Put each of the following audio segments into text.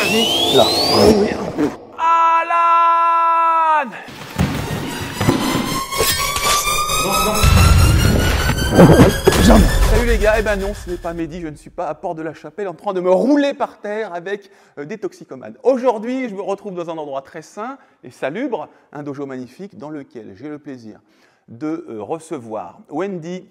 l'énergie. Là. Alan! Salut les gars, eh ben non, ce n'est pas Mehdi, je ne suis pas à Port-de-la-Chapelle en train de me rouler par terre avec des toxicomanes. Aujourd'hui, je me retrouve dans un endroit très sain et salubre, un dojo magnifique dans lequel j'ai le plaisir de recevoir Wendy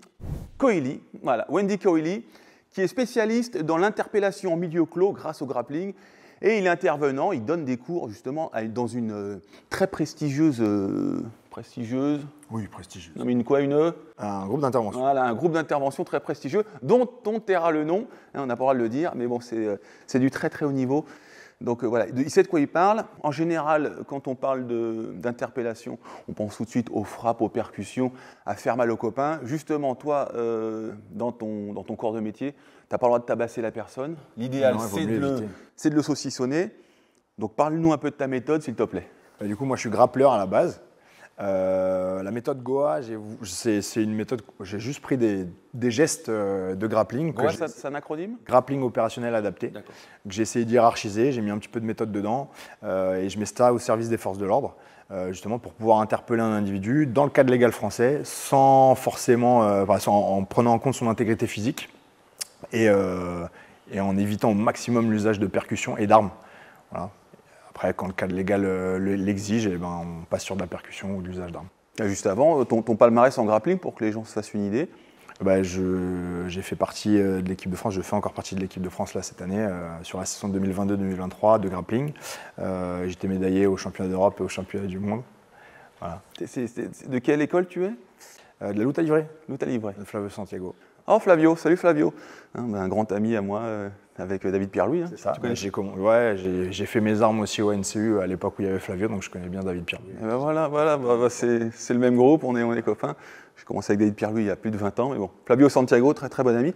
Coily, voilà, Wendy Coily, qui est spécialiste dans l'interpellation en milieu clos grâce au grappling. Et il est intervenant, il donne des cours justement dans une très prestigieuse... Oui, prestigieuse. Non mais Un groupe d'intervention. Voilà, un groupe d'intervention très prestigieux, dont on taira le nom, hein, on n'a pas le droit de le dire, mais bon, c'est du très très haut niveau. Donc voilà, il sait de quoi il parle. En général, quand on parle d'interpellation, on pense tout de suite aux frappes, aux percussions, à faire mal aux copains. Justement, toi, dans ton corps de métier, tu n'as pas le droit de tabasser la personne. L'idéal, c'est de le saucissonner. Donc parle-nous un peu de ta méthode, s'il te plaît. Du coup, moi, je suis grappleur à la base. La méthode Goa, c'est une méthode, j'ai juste pris des gestes de grappling. Goa, c'est un acronyme ? Grappling opérationnel adapté. Que j'ai essayé d'hiérarchiser, j'ai mis un petit peu de méthode dedans et je mets ça au service des forces de l'ordre, justement pour pouvoir interpeller un individu dans le cadre légal français, sans forcément, en prenant en compte son intégrité physique et en évitant au maximum l'usage de percussions et d'armes. Voilà. Après, quand le cadre légal l'exige, eh ben, on passe sur de la percussion ou de l'usage d'armes. Juste avant, ton palmarès en grappling, pour que les gens se fassent une idée. J'ai fait partie de l'équipe de France, je fais encore partie de l'équipe de France là, cette année, sur la saison 2022-2023 de grappling. J'étais médaillé aux championnats d'Europe et aux championnats du monde. Voilà. De quelle école tu es ? De la Lutte à livrer. Lutte à livrer. De Flavio Santiago. Oh Flavio, salut Flavio. Un grand ami à moi, avec David Pierre-Louis. C'est ça. Tu connais ? J'ai fait mes armes aussi au NCU à l'époque où il y avait Flavio, donc je connais bien David Pierre-Louis. Voilà, c'est le même groupe, on est copains. J'ai commencé avec David Pierre-Louis il y a plus de 20 ans, mais bon. Flavio Santiago, très très bon ami.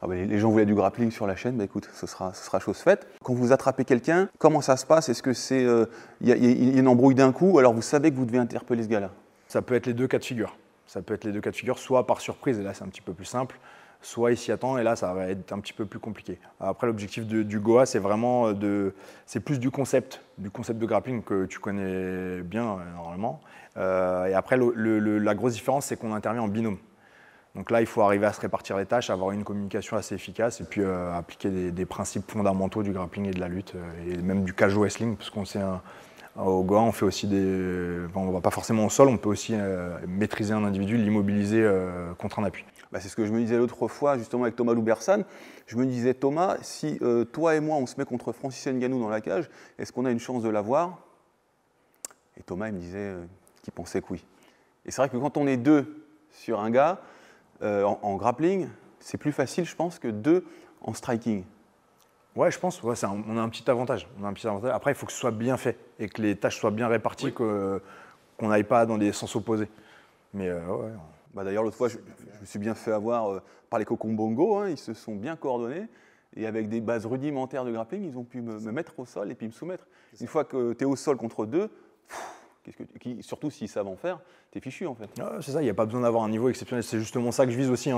Les gens voulaient du grappling sur la chaîne, écoute, ce sera chose faite. Quand vous attrapez quelqu'un, comment ça se passe ? Est-ce que c'est y a une embrouille d'un coup, alors vous savez que vous devez interpeller ce gars-là ? Ça peut être les deux cas de figure. Soit par surprise, et là c'est un petit peu plus simple, soit il s'y attend, et là ça va être un petit peu plus compliqué. Après, l'objectif du Goa, c'est vraiment c'est plus du concept de grappling que tu connais bien normalement. Et après, la grosse différence, c'est qu'on intervient en binôme. Donc là, il faut arriver à se répartir les tâches, avoir une communication assez efficace, et puis appliquer des principes fondamentaux du grappling et de la lutte, et même du casual wrestling, parce qu'on sait au Goa, on fait aussi on ne va pas forcément au sol, on peut aussi maîtriser un individu, l'immobiliser contre un appui. C'est ce que je me disais l'autre fois, justement, avec Thomas Loubersan. Je me disais, Thomas, si toi et moi, on se met contre Francis Ngannou dans la cage, est-ce qu'on a une chance de l'avoir ? Et Thomas, il me disait qu'il pensait que oui. Et c'est vrai que quand on est deux sur un gars, en grappling, c'est plus facile, je pense, que deux en striking. Ouais, je pense. Ouais, on a un petit avantage. Après, il faut que ce soit bien fait et que les tâches soient bien réparties, qu'on n'aille pas dans des sens opposés. Mais ouais. D'ailleurs, l'autre fois, je me suis bien fait avoir par les Kokombongo. Ils se sont bien coordonnés. Et avec des bases rudimentaires de grappling, ils ont pu me mettre au sol et puis me soumettre. Une fois que tu es au sol contre deux, surtout s'ils savent en faire, tu es fichu en fait. C'est ça, il n'y a pas besoin d'avoir un niveau exceptionnel. C'est justement ça que je vise aussi.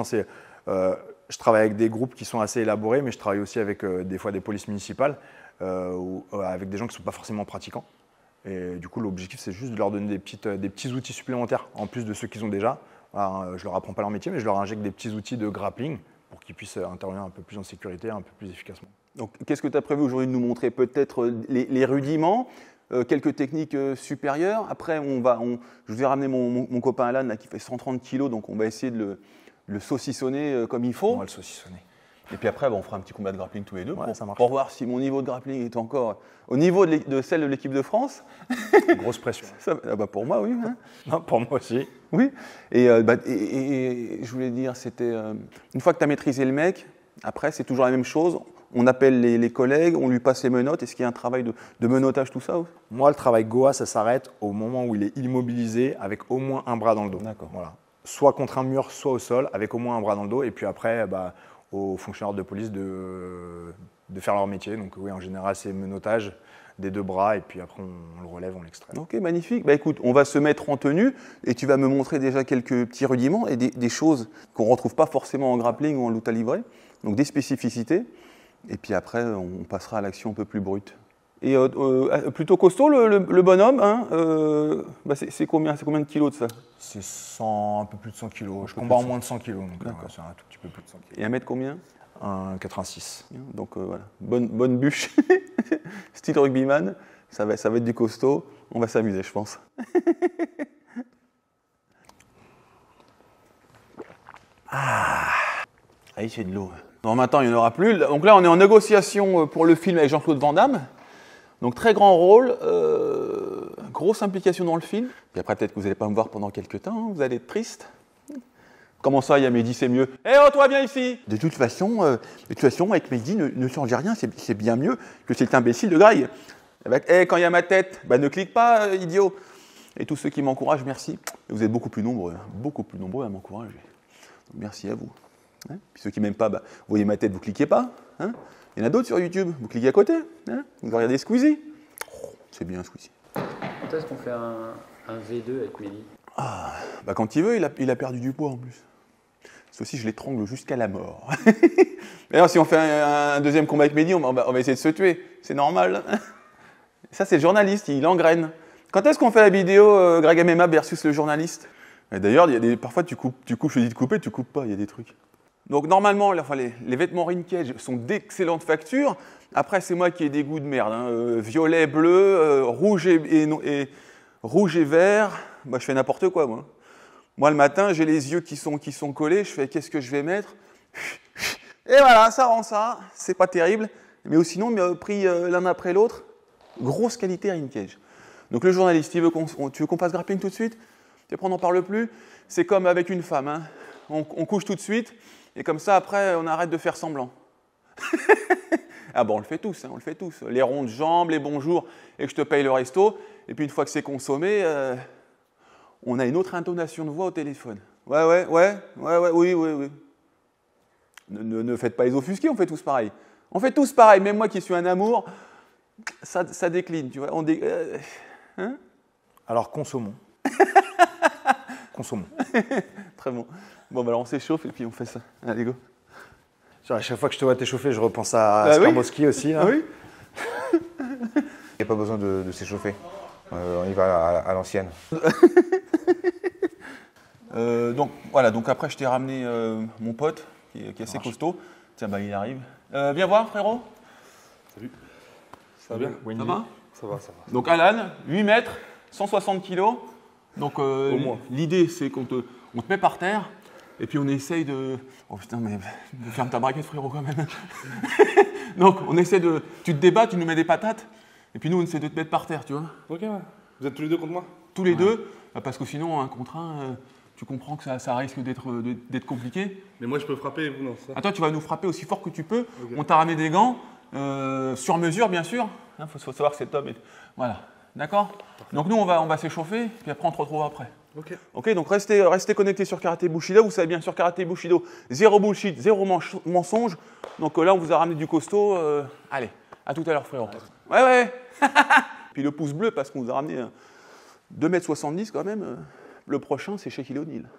Je travaille avec des groupes qui sont assez élaborés, mais je travaille aussi avec des fois des polices municipales, ou avec des gens qui ne sont pas forcément pratiquants. Et du coup, l'objectif, c'est juste de leur donner des petits outils supplémentaires, en plus de ceux qu'ils ont déjà. Alors, je ne leur apprends pas leur métier, mais je leur injecte des petits outils de grappling pour qu'ils puissent intervenir un peu plus en sécurité, un peu plus efficacement. Donc, qu'est-ce que tu as prévu aujourd'hui de nous montrer ? Peut-être les rudiments, quelques techniques supérieures. Après, je vais ramener mon copain Alan là, qui fait 130 kg, donc on va essayer de le saucissonner comme il faut. On va le saucissonner. Et puis après, on fera un petit combat de grappling tous les deux pour voir si mon niveau de grappling est encore au niveau de celle de l'équipe de France. Grosse pression. Pour moi, oui. Hein. Non, pour moi aussi. Oui. Et je voulais dire, c'était une fois que tu as maîtrisé le mec, après, c'est toujours la même chose. On appelle les collègues, on lui passe les menottes. Est-ce qu'il y a un travail de menottage, tout ça ? Moi, le travail Goa, ça s'arrête au moment où il est immobilisé avec au moins un bras dans le dos. D'accord. Voilà. Soit contre un mur, soit au sol, avec au moins un bras dans le dos. Et puis après, aux fonctionnaires de police de faire leur métier. Donc oui, en général, c'est menottage des deux bras et puis après on le relève, on l'extrait. Ok, magnifique. Écoute, on va se mettre en tenue et tu vas me montrer déjà quelques petits rudiments et des choses qu'on ne retrouve pas forcément en grappling ou en lutte à livrer, donc des spécificités. Et puis après, on passera à l'action un peu plus brute. Et plutôt costaud le bonhomme, hein, bah c'est combien de kilos de ça? C'est 100, un peu plus de 100 kilos. Je combats en moins de 100 kilos, donc c'est un tout petit peu plus de 100 kilos. Et 1 mètre combien? 1,86. Donc voilà, bonne bûche, style rugbyman, ça va être du costaud, on va s'amuser je pense. Ah, il fait de l'eau. Non, maintenant il n'y en aura plus. Donc là on est en négociation pour le film avec Jean-Claude Van Damme. Donc très grand rôle, grosse implication dans le film. Puis après peut-être que vous n'allez pas me voir pendant quelques temps, hein, vous allez être triste. Comment ça, il y a Mehdi, c'est mieux? Eh oh, toi, viens ici! De toute façon, avec Mehdi, ne change rien, c'est bien mieux que cet imbécile de Greg. Eh, quand il y a ma tête, bah ne clique pas, idiot. Et tous ceux qui m'encouragent, merci. Vous êtes beaucoup plus nombreux à m'encourager. Donc, merci à vous. Hein? Puis ceux qui m'aiment pas, bah, vous voyez ma tête, vous cliquez pas. Hein? Il y en a d'autres sur YouTube, vous cliquez à côté. Hein? Vous regardez Squeezie. Oh, c'est bien Squeezie. Quand est-ce qu'on fait un V2 avec Mehdi? Ah, bah quand il veut, il a perdu du poids en plus. Ceci, je l'étrangle jusqu'à la mort. D'ailleurs, si on fait un deuxième combat avec Mehdi, on va essayer de se tuer. C'est normal. Ça, c'est le journaliste, il engraine. Quand est-ce qu'on fait la vidéo Greg MMA versus le journaliste? D'ailleurs, parfois, tu coupes, je te dis de couper, tu coupes pas, il y a des trucs. Donc, normalement, les vêtements Rincage sont d'excellente facture. Après, c'est moi qui ai des goûts de merde. Hein. Violet, bleu, rouge et vert. Bah, je fais n'importe quoi, moi. Moi, le matin, j'ai les yeux qui sont collés. Je fais, qu'est-ce que je vais mettre? Et voilà, ça rend ça. C'est pas terrible. Mais sinon, pris l'un après l'autre, grosse qualité Rincage. Donc, le journaliste, tu veux qu'on fasse grappling tout de suite? Et après, on n'en parle plus. C'est comme avec une femme. Hein. On couche tout de suite. Et comme ça, après, on arrête de faire semblant. Ah bon, on le fait tous, hein, on le fait tous. Les ronds de jambes, les bonjours, et que je te paye le resto. Et puis, une fois que c'est consommé... on a une autre intonation de voix au téléphone. Oui. Ne faites pas les offusqués, on fait tous pareil. On fait tous pareil, même moi qui suis un amour, ça décline, tu vois. Hein? Alors consommons. Consommons. Très bon. Bon, bah alors on s'échauffe et puis on fait ça. Allez, go. À chaque fois que je te vois t'échauffer, je repense à Skarmoski aussi. Là. Ah oui. Il n'y a pas besoin de s'échauffer. On y va à l'ancienne. Donc voilà, donc après je t'ai ramené mon pote qui est assez costaud. Tiens, bah il arrive. Viens voir, frérot. Salut. Ça va bien? Ça va? Ça va. Donc Alan, 8 mètres, 160 kilos. Donc l'idée c'est qu'on te met par terre et puis on essaye de... Oh putain, mais ferme ta braquette, frérot, quand même. Donc on essaie de... Tu te débats, tu nous mets des patates et puis nous on essaie de te mettre par terre, tu vois. Ok, ouais. Vous êtes tous les deux contre moi? Tous les deux, parce que sinon un contre un, tu comprends que ça risque d'être compliqué. Mais moi je peux frapper et vous non, ça? Ah, toi tu vas nous frapper aussi fort que tu peux. Okay. On t'a ramené des gants, sur mesure bien sûr. Il faut savoir que cet homme est... Voilà, d'accord? Donc nous on va s'échauffer, puis après on te retrouve après. Ok, donc restez connectés sur Karaté Bushido. Vous savez bien, sur Karaté Bushido, zéro bullshit, zéro mensonge. Donc là on vous a ramené du costaud. Allez, à tout à l'heure frérot. Ouais. Puis le pouce bleu parce qu'on vous a ramené 2,70 m quand même. Le prochain c'est Shaquille O'Neal.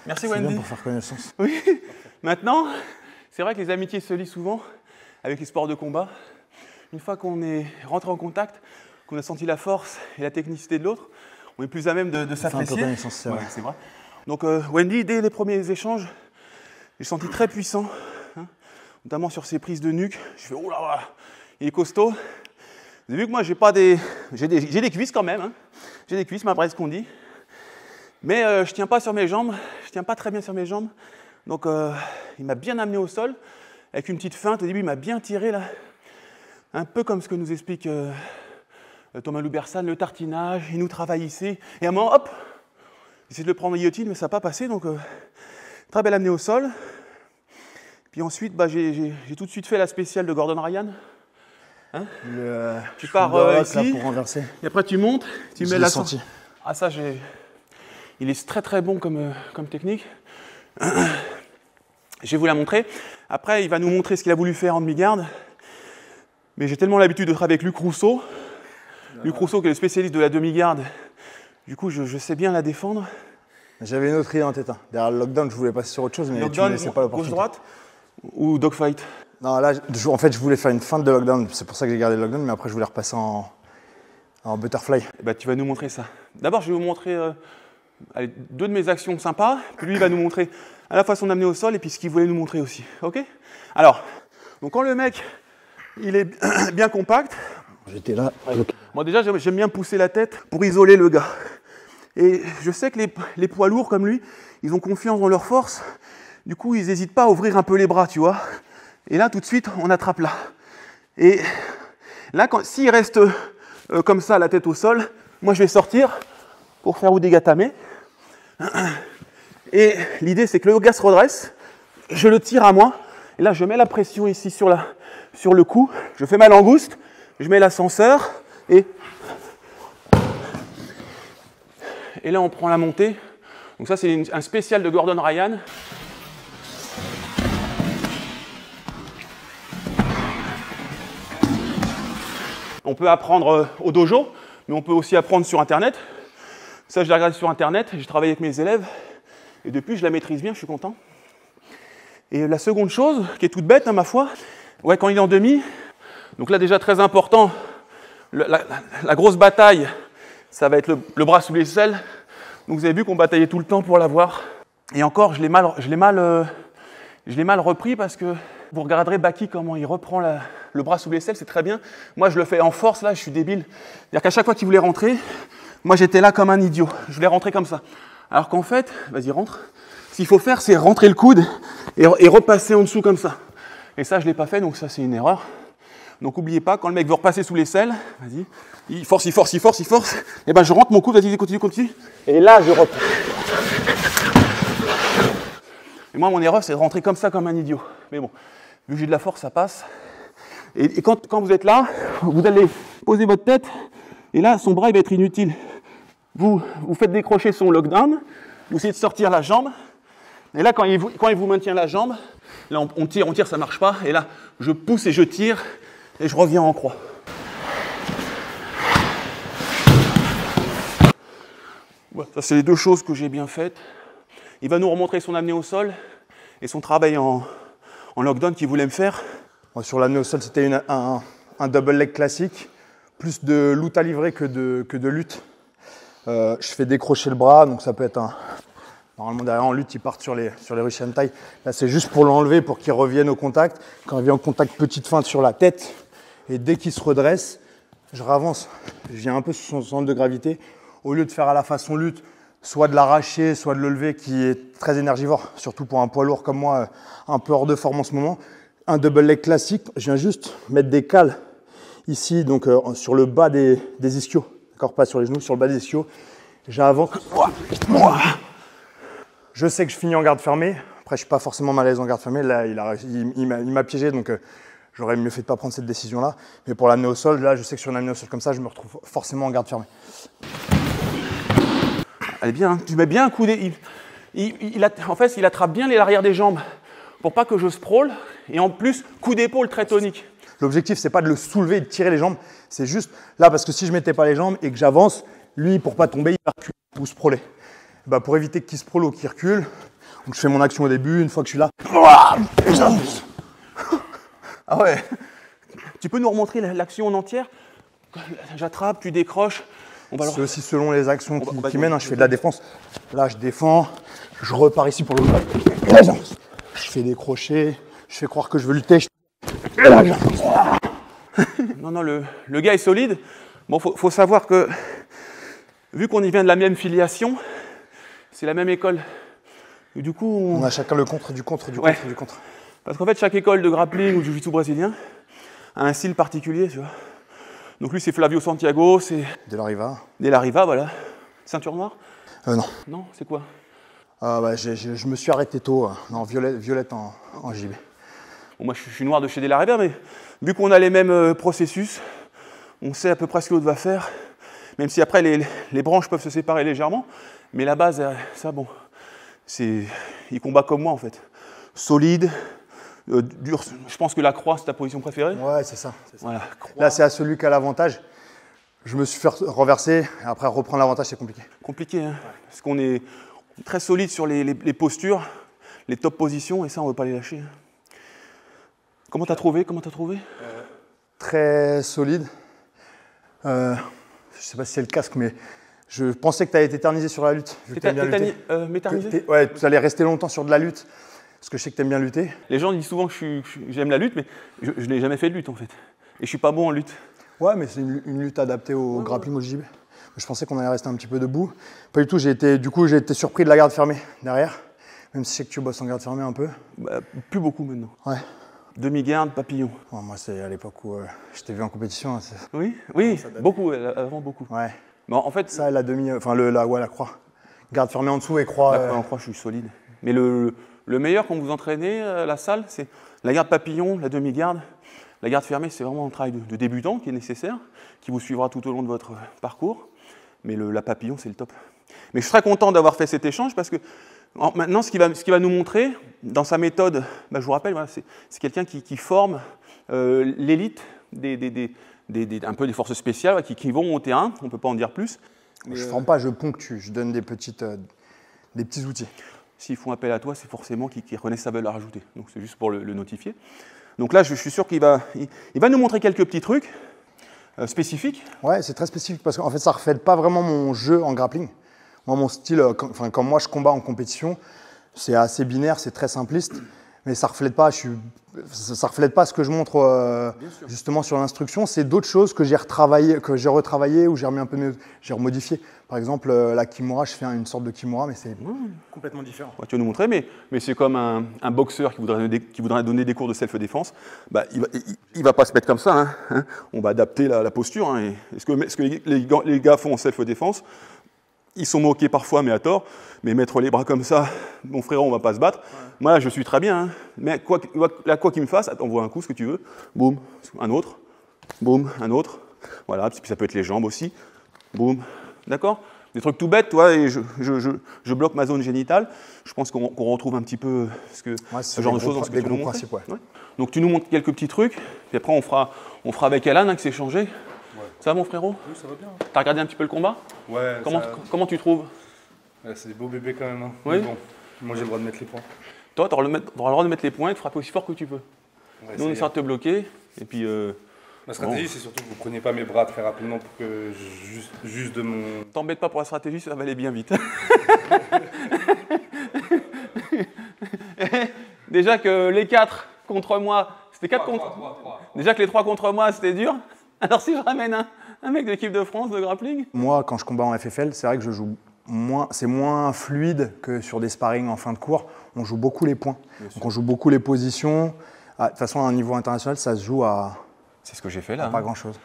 Merci C'est bien Wendy. pour faire connaissance. Oui. Maintenant, c'est vrai que les amitiés se lient souvent avec les sports de combat. Une fois qu'on est rentré en contact, qu'on a senti la force et la technicité de l'autre, on est plus à même de Faire un peu s'apprécier. connaissance, c'est vrai. Ouais, c'est vrai. Donc Wendy, dès les premiers échanges, j'ai senti très puissant, hein, notamment sur ses prises de nuque. Je fais oh là là, il est costaud. Vous avez vu que moi j'ai des cuisses quand même, hein. J'ai des cuisses, malgré ce qu'on dit. Mais je tiens pas sur mes jambes, je tiens pas très bien sur mes jambes. Donc il m'a bien amené au sol avec une petite feinte. Au début, il m'a bien tiré là, un peu comme ce que nous explique Thomas Loubersan, le tartinage. Il nous travaille ici. Et à un moment, hop, j'essaie de le prendre en guillotine, mais ça n'a pas passé. Donc très belle amenée au sol. Puis ensuite, bah, j'ai tout de suite fait la spéciale de Gordon Ryan. Hein, tu pars ici, là, pour renverser. et après tu montes, tu Je mets l'ai la senti. Ah ça, il est très très bon comme technique. Je vais vous la montrer. Après, il va nous montrer ce qu'il a voulu faire en demi-garde. Mais j'ai tellement l'habitude de travailler avec Luc Rousseau. Luc Rousseau qui est le spécialiste de la demi-garde. Du coup, je sais bien la défendre. J'avais une autre idée en tête. Hein. Derrière le lockdown, je voulais passer sur autre chose, mais tu me Lockdown, laissais pas l'opportunité. gauche-droite ou dogfight? Non, là, en fait, je voulais faire une feinte de lockdown. C'est pour ça que j'ai gardé le lockdown, mais après, je voulais repasser en butterfly. Eh ben, tu vas nous montrer ça. D'abord, je vais vous montrer allez, deux de mes actions sympas. Puis lui, il va nous montrer à la fois son amener au sol et puis ce qu'il voulait nous montrer aussi. Ok? Alors, donc quand le mec, il est bien compact, J'étais là. moi déjà, j'aime bien pousser la tête pour isoler le gars. Et je sais que les poids lourds comme lui, ils ont confiance dans leur force. Du coup, ils n'hésitent pas à ouvrir un peu les bras, tu vois. Et là, tout de suite, on attrape là. Et là, s'il reste comme ça, la tête au sol, moi, je vais sortir pour faire Udegatame. Et l'idée, c'est que le gars se redresse, je le tire à moi. Et là, je mets la pression ici sur le cou. Je fais ma langouste, je mets l'ascenseur et là, on prend la montée. Donc ça, c'est un spécial de Gordon Ryan. On peut apprendre au dojo, mais on peut aussi apprendre sur Internet. Ça, je l'ai regardé sur Internet, j'ai travaillé avec mes élèves, et depuis, je la maîtrise bien, je suis content. Et la seconde chose, qui est toute bête, hein, ma foi, ouais, quand il est en demi, donc là, déjà très important, la grosse bataille, ça va être le bras sous l'aisselle. Donc vous avez vu qu'on bataillait tout le temps pour l'avoir. Et encore, je l'ai mal repris parce que vous regarderez Baki comment il reprend le bras sous l'aisselle, c'est très bien. Moi, je le fais en force, là, je suis débile. C'est-à-dire qu'à chaque fois qu'il voulait rentrer, moi, j'étais là comme un idiot. Je voulais rentrer comme ça. Alors qu'en fait, vas-y, rentre. Ce qu'il faut faire, c'est rentrer le coude et repasser en dessous comme ça. Et ça, je ne l'ai pas fait, donc ça, c'est une erreur. Donc, n'oubliez pas, quand le mec veut repasser sous l'aisselle, vas-y, il force. Et ben, je rentre mon coude, vas-y, continue. Et là, je reprends. Et moi, mon erreur, c'est de rentrer comme ça, comme un idiot. Mais bon, vu que j'ai de la force, ça passe. Et quand vous êtes là, vous allez poser votre tête, et là, son bras, il va être inutile. Vous faites décrocher son lockdown, vous essayez de sortir la jambe, et là, quand il vous maintient la jambe, là, on tire, ça ne marche pas, et là, je pousse et je tire, et je reviens en croix. Voilà, ça, c'est les deux choses que j'ai bien faites. Il va nous remontrer son amené au sol et son travail en lockdown qu'il voulait me faire. Sur l'amené au sol, c'était un double leg classique, plus de lutte à livrer que de lutte. Je fais décrocher le bras, donc ça peut être normalement derrière en lutte, ils partent sur les Russian Tai. Là, c'est juste pour l'enlever, pour qu'il revienne au contact. Quand il vient au contact, petite feinte sur la tête. Et dès qu'il se redresse, je ravance. Je viens un peu sous son centre de gravité. Au lieu de faire à la façon lutte, soit de l'arracher, soit de le lever, qui est très énergivore, surtout pour un poids lourd comme moi, un peu hors de forme en ce moment. Un double leg classique, je viens juste mettre des cales ici, donc sur le bas des ischios, d'accord, pas sur les genoux, sur le bas des ischios. J'avance. Je sais que je finis en garde fermée. Après, je suis pas forcément mal à l'aise en garde fermée. Là, il m'a piégé, donc j'aurais mieux fait de pas prendre cette décision-là. Mais pour l'amener au sol, là, je sais que sur une amenée au sol comme ça, je me retrouve forcément en garde fermée. Elle est bien, hein. Tu mets bien un coup en fait, il attrape bien l'arrière des jambes pour pas que je sprawl. Et en plus, coup d'épaule très tonique. L'objectif, c'est pas de le soulever et de tirer les jambes. C'est juste là, parce que si je mettais pas les jambes et que j'avance, lui, pour pas tomber, il va reculer ou sprawler. bah, pour éviter qu'il se prolo, qu'il recule, donc je fais mon action au début, une fois que je suis là, Ah ouais. Tu peux nous remontrer l'action en entière? J'attrape, tu décroches. On va c'est aussi selon les actions on va qui mènent. Hein. Je fais de la défense. Là, je défends. Je repars ici pour le coup. Je fais des crochets. Je fais croire que je veux lutter. Non, non, le gars est solide. Bon, faut savoir que, vu qu'on y vient de la même filiation, c'est la même école. Et du coup, On a chacun le contre du contre du Ouais. contre du contre. Parce qu'en fait, chaque école de grappling ou de jiu-jitsu brésilien a un style particulier, tu vois. Donc lui, c'est Flavio Santiago, c'est De la Riva. De la Riva, voilà. Ceinture noire? Non. Non, c'est quoi? Bah, je me suis arrêté tôt. Non, violette en JB. Bon, moi, je suis noir de chez De la Riva, mais vu qu'on a les mêmes processus, on sait à peu près ce que l'autre va faire, même si après, les branches peuvent se séparer légèrement, mais la base, ça, bon, il combat comme moi, en fait. Solide, dur. Je pense que la croix, c'est ta position préférée. Ouais, c'est ça. Voilà, croix. Là, c'est à celui qui a l'avantage. Je me suis fait renverser. Et après, reprendre l'avantage, c'est compliqué. Compliqué, hein, parce qu'on est très solide sur les postures, les top positions, et ça, on ne veut pas les lâcher. Hein. Comment t'as trouvé? Très solide. Je ne sais pas si c'est le casque, mais je pensais que tu allais t'éterniser sur la lutte. vu que t'aimes bien lutter. Méthanisé? Ouais, tu allais rester longtemps sur de la lutte. Parce que je sais que tu aimes bien lutter. Les gens disent souvent que j'aime la lutte, mais je n'ai jamais fait de lutte, en fait. Et je suis pas bon en lutte. Ouais, mais c'est une lutte adaptée au grappling, au JB. Je pensais qu'on allait rester un petit peu debout. Pas du tout, j'ai été surpris de la garde fermée derrière. Même si je sais que tu bosses en garde fermée un peu. Bah, plus beaucoup maintenant. Ouais. Demi-garde, papillon. Bon, moi, c'est à l'époque où je t'ai vu en compétition. Hein, Oui, beaucoup, avant beaucoup. ouais. Mais en fait, Ça, la demi, enfin la croix. Garde fermée en dessous et croix. en croix, je suis solide. Mais le meilleur quand vous entraînez à la salle, c'est la garde papillon, la demi-garde. La garde fermée, c'est vraiment un travail de débutant qui est nécessaire, qui vous suivra tout au long de votre parcours. Mais la papillon, c'est le top. Mais je suis très content d'avoir fait cet échange parce que maintenant, ce qu'il va nous montrer dans sa méthode, bah, je vous rappelle, voilà, c'est quelqu'un qui forme l'élite un peu des forces spéciales qui vont au terrain. On ne peut pas en dire plus. Je ne forme pas, je ponctue. Je donne des petits outils. S'ils font appel à toi, c'est forcément qu'ils reconnaissent sa valeur ajoutée. Donc c'est juste pour le notifier. Donc là, je suis sûr qu'il va nous montrer quelques petits trucs spécifiques. Ouais, c'est très spécifique parce qu'en fait, ça ne reflète pas vraiment mon jeu en grappling. Moi, mon style, quand moi je combats en compétition, c'est assez binaire, c'est très simpliste, mais ça reflète pas ce que je montre justement sur l'instruction. C'est d'autres choses que j'ai retravaillé ou j'ai remis un peu, j'ai remodifié. Par exemple, la kimura, je fais une sorte de kimura, mais c'est complètement différent. Ouais, tu vas nous montrer, mais c'est comme un boxeur qui voudrait donner des cours de self-défense. Bah, il va pas se mettre comme ça. Hein. On va adapter la posture. Hein. Et ce que les gars font en self-défense, ils sont moqués parfois, mais à tort. Mais mettre les bras comme ça, mon frérot, on va pas se battre. Ouais. Moi, là, je suis très bien. Hein. Mais quoi qu'il me fasse, envoie un coup, ce que tu veux. Boum, un autre. Boum, un autre. Voilà, puis ça peut être les jambes aussi. Boum. D'accord? Des trucs tout bêtes, toi, et je bloque ma zone génitale. Je pense qu'on retrouve un petit peu ce genre de choses dans ce que tu nous montres. Ouais. Donc tu nous montres quelques petits trucs, puis après on fera avec Alan qui s'est changé. Ouais. Ça va mon frérot? Oui, ça va bien. T'as regardé un petit peu le combat? Ouais. Comment tu trouves? Ouais, c'est des beaux bébés quand même. Hein. Oui. Bon, moi j'ai le droit de mettre les points. Toi, tu auras le droit de mettre les points et de frapper aussi fort que tu veux. Nous, on essaiera de te bloquer. Et puis, ma stratégie, c'est surtout que vous ne preniez pas mes bras très rapidement pour que juste de mon... T'embête pas pour la stratégie, ça va aller bien vite. Déjà que les 4 contre moi, c'était 4 contre... 3. Déjà que les 3 contre moi, c'était dur. Alors si je ramène un mec de l'équipe de France de grappling... Moi, quand je combats en FFL, c'est vrai que je joue c'est moins fluide que sur des sparring en fin de cours. On joue beaucoup les points. Donc on joue beaucoup les positions. De toute façon, à un niveau international, ça se joue à... C'est ce que j'ai fait là. Pas grand-chose.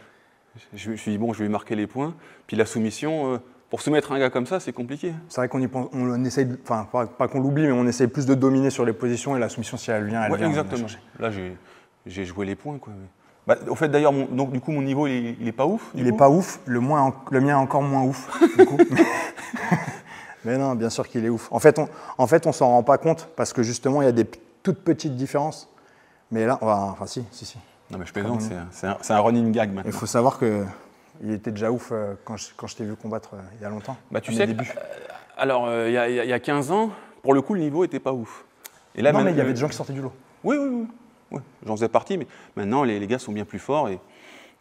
Je me suis dit, bon, je vais marquer les points. Puis la soumission, pour soumettre un gars comme ça, c'est compliqué. C'est vrai qu'on y pense, on essaye, enfin, pas qu'on l'oublie, mais on essaye plus de dominer sur les positions et la soumission, si elle vient, elle vient. Exactement. Là, j'ai joué les points, quoi. Bah, au fait, d'ailleurs, donc du coup, mon niveau, il est pas ouf. Il est pas ouf. Le mien est encore moins ouf, du coup. Mais non, bien sûr qu'il est ouf. En fait, on s'en rend pas compte parce que justement, il y a des toutes petites différences. Mais là, enfin, si. Non, mais je plaisante, c'est un running gag maintenant. Il faut savoir qu'il était déjà ouf quand je t'ai vu combattre il y a longtemps. Bah, tu sais, Alors, il y a 15 ans, pour le coup, le niveau n'était pas ouf. Et là, Non, mais il y maintenant- avait des gens qui sortaient du lot. Oui, oui, oui. Ouais, j'en faisais partie, mais maintenant, les gars sont bien plus forts.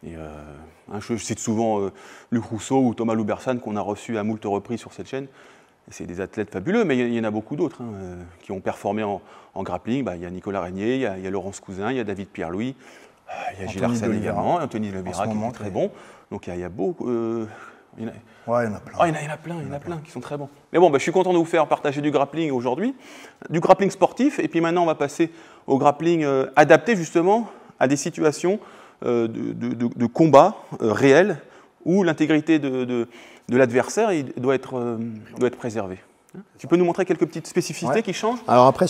Je cite souvent Luc Rousseau ou Thomas Loubersan qu'on a reçus à moult reprises sur cette chaîne. C'est des athlètes fabuleux, mais il y en a beaucoup d'autres qui ont performé en grappling. Il y a Nicolas Régnier, il y a Laurence Cousin, il y a David Pierre-Louis, il y a Gilles Anthony Arsène Oliveira. également, Anthony Oliveira qui moment, est très bon. Donc il y a beaucoup. Il y en a- Ouais, il y en a plein. Oh, il y en a plein qui sont très bons. Mais bon, je suis content de vous faire partager du grappling aujourd'hui, du grappling sportif, et puis maintenant on va passer au grappling adapté justement à des situations de combat réels où l'intégrité de l'adversaire doit être préservée. Tu peux nous montrer quelques petites spécificités Ouais. qui changent? Alors après,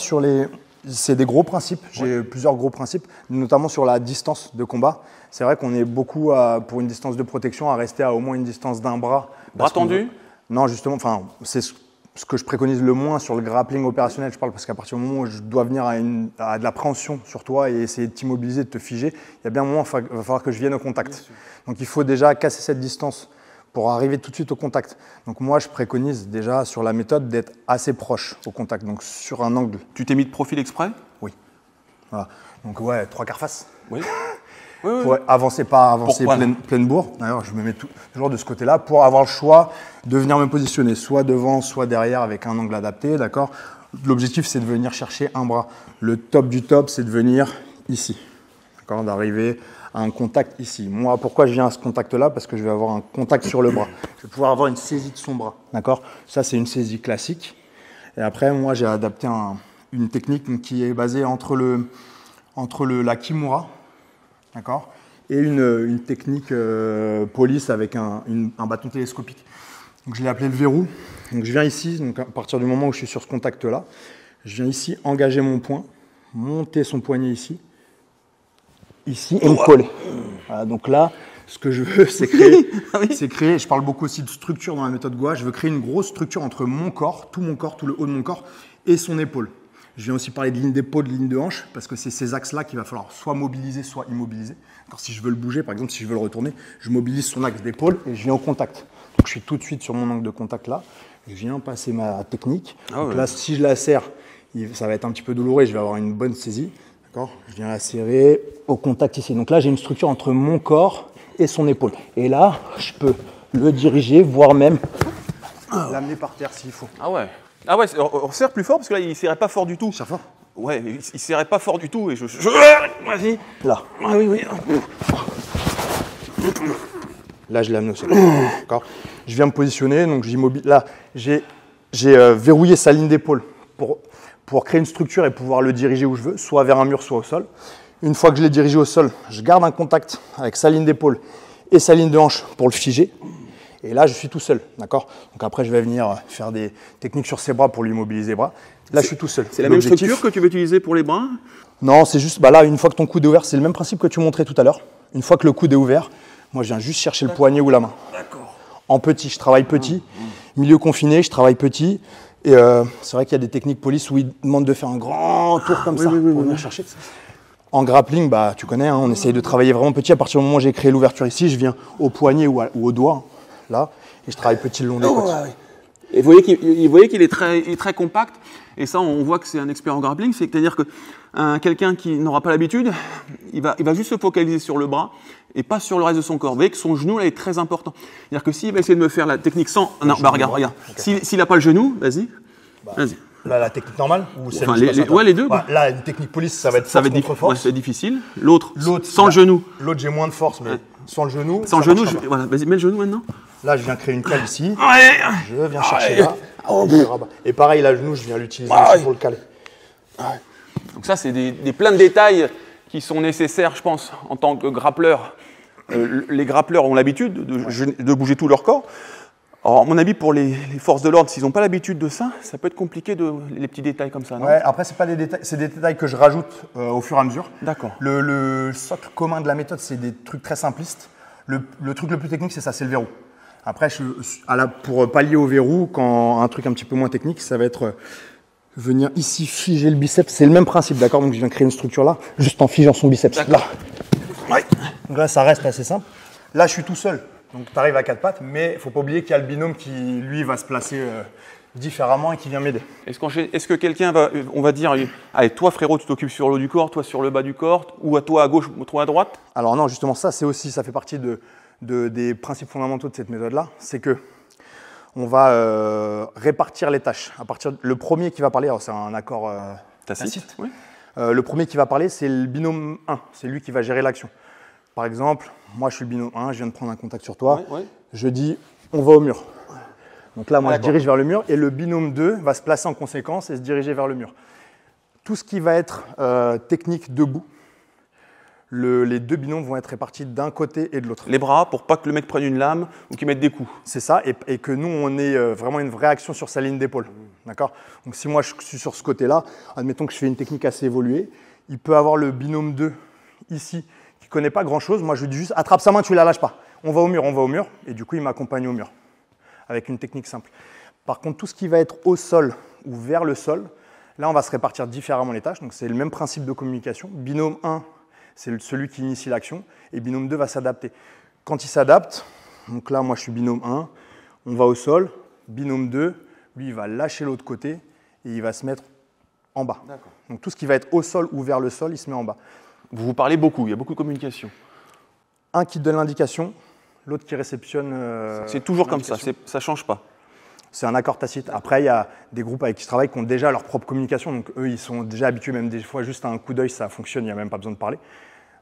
c'est des gros principes. J'ai plusieurs gros principes, notamment sur la distance de combat. C'est vrai qu'on est beaucoup, pour une distance de protection, à rester à au moins une distance d'un bras. Bras tendu? Non, justement, c'est ce que je préconise le moins sur le grappling opérationnel. Je parle parce qu'à partir du moment où je dois venir à de la préhension sur toi et essayer de t'immobiliser, de te figer, il y a bien un moment où il va falloir que je vienne au contact. Donc il faut déjà casser cette distance pour arriver tout de suite au contact. Donc moi, je préconise déjà sur la méthode d'être assez proche au contact, donc sur un angle. Tu t'es mis de profil exprès? Oui. Voilà. Donc ouais, 3/4 face. Oui. Oui, oui. Pour avancer, pas avancer Pourquoi pleine bourre. D'ailleurs, je me mets toujours de ce côté-là pour avoir le choix de venir me positionner soit devant, soit derrière avec un angle adapté, d'accord. L'objectif, c'est de venir chercher un bras. Le top du top, c'est de venir ici, d'accord, d'arriver à un contact ici. Moi, pourquoi je viens à ce contact-là? Parce que je vais avoir un contact sur le bras. Je vais pouvoir avoir une saisie de son bras, d'accord. Ça, c'est une saisie classique. Et après, moi, j'ai adapté une technique qui est basée entre la kimura, d'accord, et une technique police avec un bâton télescopique. Donc je l'ai appelé le verrou. Donc je viens ici, donc à partir du moment où je suis sur ce contact-là, je viens ici engager mon poing, monter son poignet ici, et me coller. Voilà, donc là, ce que je veux, c'est créer, je parle beaucoup aussi de structure dans la méthode Goa, je veux créer une grosse structure entre mon corps, tout le haut de mon corps, et son épaule. Je viens aussi parler de ligne d'épaule, de ligne de hanche, parce que c'est ces axes-là qu'il va falloir soit mobiliser, soit immobiliser. Alors, si je veux le bouger, par exemple, si je veux le retourner, je mobilise son axe d'épaule et je viens au contact. Donc, je suis tout de suite sur mon angle de contact là. Je viens passer ma technique. Donc là, si je la serre, ça va être un petit peu douloureux et je vais avoir une bonne saisie. D'accord ? Je viens la serrer au contact ici. Donc là, j'ai une structure entre mon corps et son épaule. Et là, je peux le diriger, voire même l'amener par terre s'il faut. Ah ouais. Ah ouais, on serre plus fort parce que là, il ne serrait pas fort du tout. Serre fort ? Ouais, il ne serrait pas fort du tout. Et vas-y. Là. Ah oui, oui. Là, je l'ai amené au sol. D'accord. Je viens me positionner, donc j'immobilise. Là, j'ai verrouillé sa ligne d'épaule pour créer une structure et pouvoir le diriger où je veux, soit vers un mur, soit au sol. Une fois que je l'ai dirigé au sol, je garde un contact avec sa ligne d'épaule et sa ligne de hanche pour le figer. Et là, je suis tout seul, d'accord. Donc après, je vais venir faire des techniques sur ses bras pour lui mobiliser les bras. Là, je suis tout seul. C'est la même structure que tu veux utiliser pour les bras? Non, c'est juste, là, une fois que ton coude est ouvert, c'est le même principe que tu montrais tout à l'heure. Une fois que le coude est ouvert, moi, je viens juste chercher le poignet ou la main. D'accord. En petit, je travaille petit. Milieu confiné, je travaille petit. Et c'est vrai qu'il y a des techniques police où ils demandent de faire un grand tour comme ça pour venir chercher. En grappling, tu connais, on essaye de travailler vraiment petit. À partir du moment où j'ai créé l'ouverture ici, je viens au poignet ou au doigt, là, et je travaille petit le long des côtes. Et vous voyez qu'il est très compact. Et ça, on voit que c'est un expert en grappling. C'est-à-dire que quelqu'un qui n'aura pas l'habitude, il va juste se focaliser sur le bras et pas sur le reste de son corps. Vous voyez que son genou là est très important. C'est-à-dire que s'il va essayer de me faire la technique sans... Non, regarde. Okay. S'il n'a pas le genou, vas-y. Vas-y. Là, la technique normale ou celle les deux. Là, une technique police, ça va être force contre force. Ouais, c'est difficile. L'autre sans là, le genou. L'autre, j'ai moins de force, mais sans le genou. Sans le genou, voilà, vas-y, mets le genou maintenant. Là, je viens créer une cale ici. Ouais. Je viens chercher là. Et pareil, là, le genou, je viens l'utiliser aussi pour le caler. Donc ça, c'est plein de détails qui sont nécessaires, je pense, en tant que grappleur. Les grappleurs ont l'habitude de bouger tout leur corps. Alors, à mon avis, pour les forces de l'ordre, s'ils n'ont pas l'habitude de ça, ça peut être compliqué, les petits détails comme ça, non? Ouais, après, c'est pas des détails, c'est des détails que je rajoute au fur et à mesure. D'accord. Le socle commun de la méthode, c'est des trucs très simplistes. Le truc le plus technique, c'est ça, c'est le verrou. Après, pour pallier au verrou, quand un truc un petit peu moins technique, ça va être venir ici figer le biceps. C'est le même principe, d'accord? Donc, je viens créer une structure là, juste en figeant son biceps. Là. Ouais. Donc là, ça reste assez simple. Là, je suis tout seul. Donc, tu arrives à quatre pattes, mais il ne faut pas oublier qu'il y a le binôme qui, lui, va se placer différemment et qui vient m'aider. Est-ce que quelqu'un va, on va dire, allez, toi frérot, tu t'occupes sur le haut du corps, toi sur le bas du corps, ou à toi à gauche, ou toi à droite? Alors non, justement, ça fait partie des principes fondamentaux de cette méthode-là. C'est que on va répartir les tâches. Le premier qui va parler, alors c'est un accord tacite. Oui. Le premier qui va parler, c'est le binôme 1. C'est lui qui va gérer l'action. Par exemple, moi je suis le binôme 1, je viens de prendre un contact sur toi. Oui. Je dis, on va au mur. Donc là, moi, je dirige vers le mur et le binôme 2 va se placer en conséquence et se diriger vers le mur. Tout ce qui va être technique debout, les deux binômes vont être répartis d'un côté et de l'autre. Les bras pour pas que le mec prenne une lame ou qu'il mette des coups. C'est ça, et que nous, on ait vraiment une vraie action sur sa ligne d'épaule. D'accord ? Donc si moi, je suis sur ce côté-là, admettons que je fais une technique assez évoluée, il peut avoir le binôme 2 ici qui ne connaît pas grand-chose. Moi, je lui dis juste, attrape sa main, tu ne la lâches pas. On va au mur, et du coup, il m'accompagne au mur. Avec une technique simple. Par contre, tout ce qui va être au sol ou vers le sol, là, on va se répartir différemment les tâches. Donc, c'est le même principe de communication. Binôme 1, c'est celui qui initie l'action, et binôme 2 va s'adapter. Quand il s'adapte, donc là, moi, je suis binôme 1, on va au sol. Binôme 2, lui, il va lâcher l'autre côté, et il va se mettre en bas. Donc, tout ce qui va être au sol ou vers le sol, il se met en bas. Vous vous parlez beaucoup, il y a beaucoup de communication. Un qui donne l'indication, l'autre qui réceptionne. C'est toujours comme ça, ça ne change pas. C'est un accord tacite. Après, il y a des groupes avec qui je travaille qui ont déjà leur propre communication. Donc, eux, ils sont déjà habitués, même des fois, juste à un coup d'œil, ça fonctionne, il n'y a même pas besoin de parler.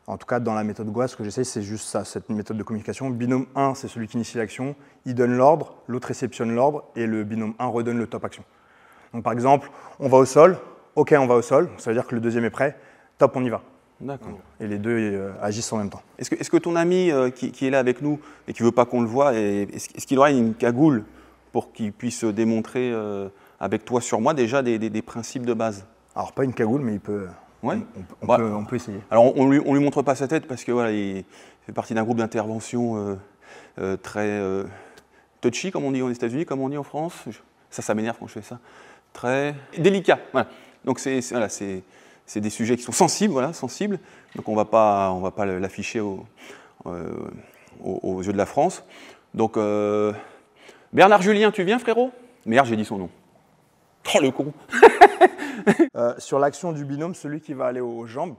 En tout cas, dans la méthode Goa, ce que j'essaie, c'est juste ça, cette méthode de communication. Binôme 1, c'est celui qui initie l'action. Il donne l'ordre, l'autre réceptionne l'ordre, et le binôme 1 redonne le top action. Donc, par exemple, on va au sol. OK, on va au sol. Ça veut dire que le deuxième est prêt. Top, on y va. D'accord. Et les deux agissent en même temps. Est-ce que ton ami qui est là avec nous et qui ne veut pas qu'on le voie, est-ce qu'il aurait une cagoule pour qu'il puisse démontrer avec toi sur moi déjà des principes de base? Alors, pas une cagoule, mais il peut. Ouais. On peut essayer. Alors, on lui montre pas sa tête parce que voilà, il fait partie d'un groupe d'intervention très touchy, comme on dit aux États-Unis, comme on dit en France. Ça m'énerve quand je fais ça. Très délicat. Voilà. Donc, c'est des sujets qui sont sensibles, voilà, sensibles. Donc on va pas l'afficher aux yeux de la France. Donc Bernard Julien, tu viens frérot? Merde, j'ai dit son nom. Oh le con. Sur l'action du binôme, celui qui va aller aux jambes,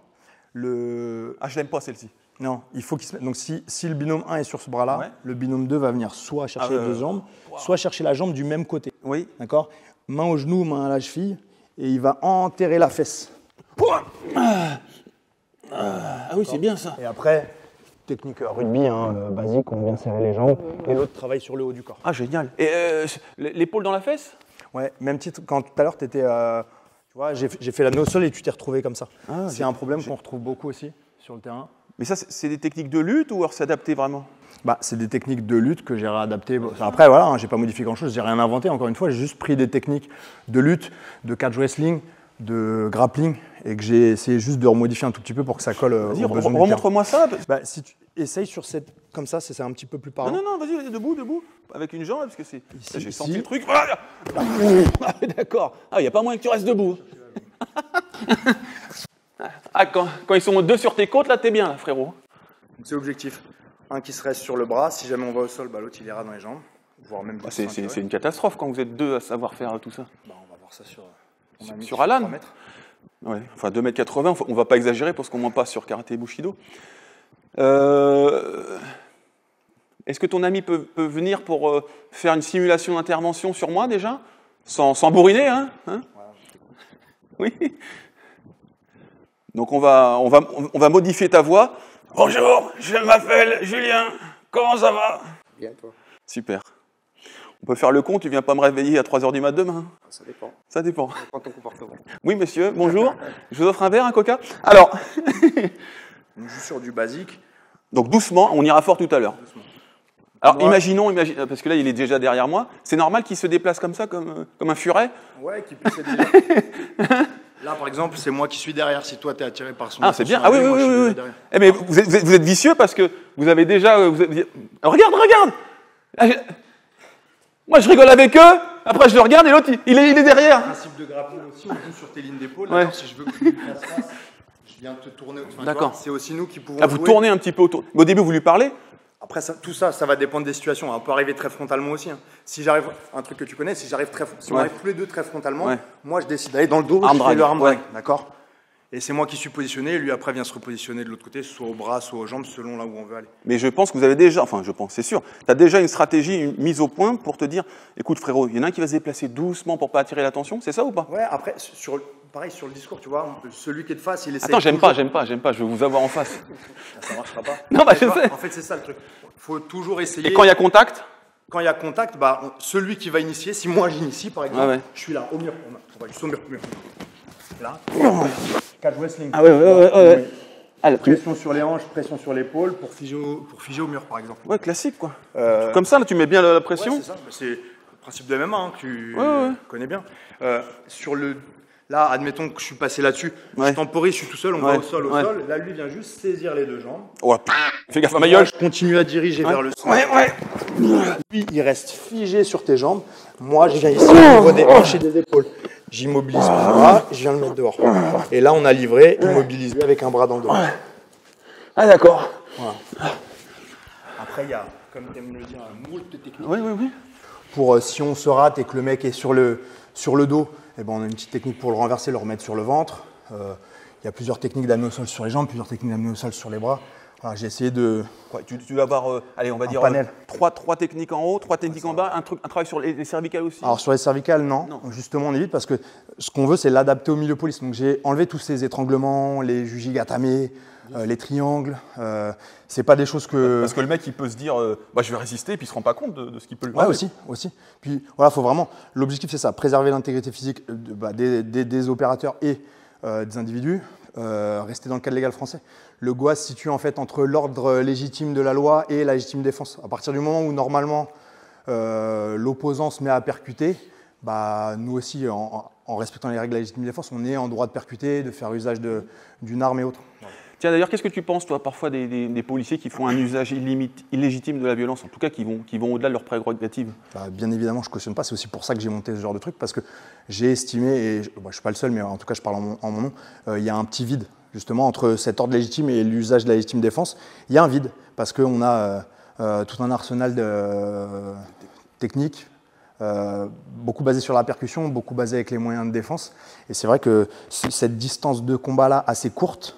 Ah, je l'aime pas celle-ci. Non, il faut qu'il se mette. Donc si le binôme 1 est sur ce bras-là, Ouais. le binôme 2 va venir soit chercher les deux jambes, soit chercher la jambe du même côté. Oui. D'accord? Main au genou, main à la cheville, et il va enterrer la fesse. Ah oui, c'est bien ça. Et après, technique rugby, basique, on vient serrer les jambes, et l'autre travaille sur le haut du corps. Ah génial. Et l'épaule dans la fesse? Ouais, même titre, quand tout à l'heure, tu étais. Tu vois, j'ai fait la no sol et tu t'es retrouvé comme ça. Ah, c'est un problème qu'on retrouve beaucoup aussi sur le terrain. Mais ça, c'est des techniques de lutte ou alors c'est adapté vraiment? C'est des techniques de lutte que j'ai réadaptées. Après, voilà, j'ai pas modifié grand-chose, j'ai rien inventé. Encore une fois, j'ai juste pris des techniques de lutte, de catch wrestling, de grappling, et que j'ai essayé juste de remodifier un tout petit peu pour que ça colle aux besoins du terrain. Remontre-moi ça. Si tu essayes sur cette, comme ça, c'est un petit peu plus parlant. Non, vas-y, debout, avec une jambe, parce que c'est. Ici, J'ai senti ici. le truc. Ah, d'accord. Ah, il n'y a pas moyen que tu restes debout. Ah, quand ils sont deux sur tes côtes, là, t'es bien, là, frérot. C'est l'objectif. Un qui se reste sur le bras, si jamais on va au sol, l'autre il ira dans les jambes, voire même. C'est une catastrophe quand vous êtes deux à savoir faire tout ça. On va voir ça Sur Alan 3 mètres. Ouais, enfin 2,80 m, on va pas exagérer parce qu'on ne ment pas sur Karaté et Bushido. Est-ce que ton ami peut venir pour faire une simulation d'intervention sur moi déjà? Sans bourriner, hein, Oui. Donc on va modifier ta voix. Bonjour, je m'appelle Julien. Comment ça va? Bien, toi. Super. On peut faire le con, tu viens pas me réveiller à 3h du mat demain? Ça dépend. Ça dépend. Quand ton comportement. Oui, monsieur, bonjour. Je vous offre un verre, un coca? Alors, On joue sur du basique. donc doucement, on ira fort tout à l'heure. Alors, imaginons, parce que là, il est déjà derrière moi. C'est normal qu'il se déplace comme ça, comme un furet? Ouais, qui puisse déjà. Là, par exemple, c'est moi qui suis derrière. Si toi, tu es attiré par son. Ah, c'est bien. son Ah oui, avis, oui, moi, je suis oui. déjà derrière. Eh, mais vous êtes vicieux parce que vous avez déjà... Regarde Ah, moi, je rigole avec eux. Après, je le regarde et l'autre, il est derrière. Le principe de grappling aussi, on joue sur tes lignes d'épaule. Ouais. Si je veux que tu lui fasses face, je viens te tourner. Enfin, D'accord. tu vois, c'est aussi nous qui pouvons. Ah, vous jouer. tournez un petit peu autour. Mais au début, vous lui parlez? Après, tout ça, ça va dépendre des situations. On peut arriver très frontalement aussi. Hein. Si j'arrive, un truc que tu connais, si on arrive tous les deux très frontalement, moi je décide d'aller dans le dos, je fais le arm drag, d'accord. Et c'est moi qui suis positionné, et lui après vient se repositionner de l'autre côté, soit au bras, soit aux jambes, selon là où on veut aller. Mais je pense que vous avez déjà, enfin je pense, c'est sûr, tu as déjà une stratégie mise au point pour te dire, écoute frérot, il y en a un qui va se déplacer doucement pour pas attirer l'attention, c'est ça ou pas? Ouais, après, pareil sur le discours, tu vois, celui qui est de face, il essaie... Attends, j'aime pas, je veux vous avoir en face. Ça marchera pas. Non, bah je sais. En fait, c'est ça le truc. Il faut toujours essayer... Et quand il y a contact? Quand il y a contact, celui qui va initier, si moi j'initie par exemple, je suis là, au mur, on va juste au mur. Là, catch wrestling. Ah ouais. Ah, pression sur les hanches, pression sur l'épaule pour figer au mur par exemple. Ouais, classique quoi. Comme ça, là, tu mets bien la pression. Ouais, c'est ça, c'est le principe de MMA hein, que tu connais bien. Là, admettons que je suis passé là-dessus, je temporise, je suis tout seul, on va au sol. Là, lui vient juste saisir les deux jambes. Ouais. Fais gaffe à ma gueule. Je continue à diriger vers le sol. Lui, il reste figé sur tes jambes. Moi, je viens ici au niveau des hanches et des épaules. J'immobilise mon bras, je viens le mettre dehors. Et là, on a livré, immobilisé avec un bras dans le dos. Ah d'accord. Voilà. Après, il y a, comme tu aimes le dire, un moult de techniques. Oui. Pour si on se rate et que le mec est sur le dos, eh ben, on a une petite technique pour le renverser, le remettre sur le ventre. Il y a plusieurs techniques d'amener au sol sur les jambes, plusieurs techniques d'amener au sol sur les bras. Voilà, j'ai essayé de... Ouais, tu dois avoir, allez, on va dire, panel. 3 techniques en haut, 3 techniques en bas, un travail sur les cervicales aussi. Alors sur les cervicales, non. Justement, on évite parce que ce qu'on veut, c'est l'adapter au milieu police. Donc j'ai enlevé tous ces étranglements, les jujigatame, les triangles. C'est pas des choses que... Parce que le mec, il peut se dire, je vais résister, et puis il se rend pas compte de ce qu'il peut le faire. Ouais, aussi. Puis voilà, faut vraiment... L'objectif, c'est ça, préserver l'intégrité physique des opérateurs et des individus. Rester dans le cadre légal français. Le GOA se situe en fait entre l'ordre légitime de la loi et la légitime défense. À partir du moment où normalement l'opposant se met à percuter, nous aussi, en respectant les règles de la légitime défense, on est en droit de percuter, de faire usage d'une arme et autres. Tiens, d'ailleurs, qu'est-ce que tu penses, toi, parfois des policiers qui font un usage illégitime de la violence, en tout cas qui vont au-delà de leurs prérogatives? Bien évidemment, je ne cautionne pas. C'est aussi pour ça que j'ai monté ce genre de truc, parce que j'ai estimé, et je ne suis pas le seul, mais en tout cas, je parle en mon nom, il y a un petit vide, justement, entre cet ordre légitime et l'usage de la légitime défense. Il y a un vide, parce qu'on a tout un arsenal de techniques, beaucoup basé sur la percussion, beaucoup basé avec les moyens de défense. Et c'est vrai que cette distance de combat-là, assez courte,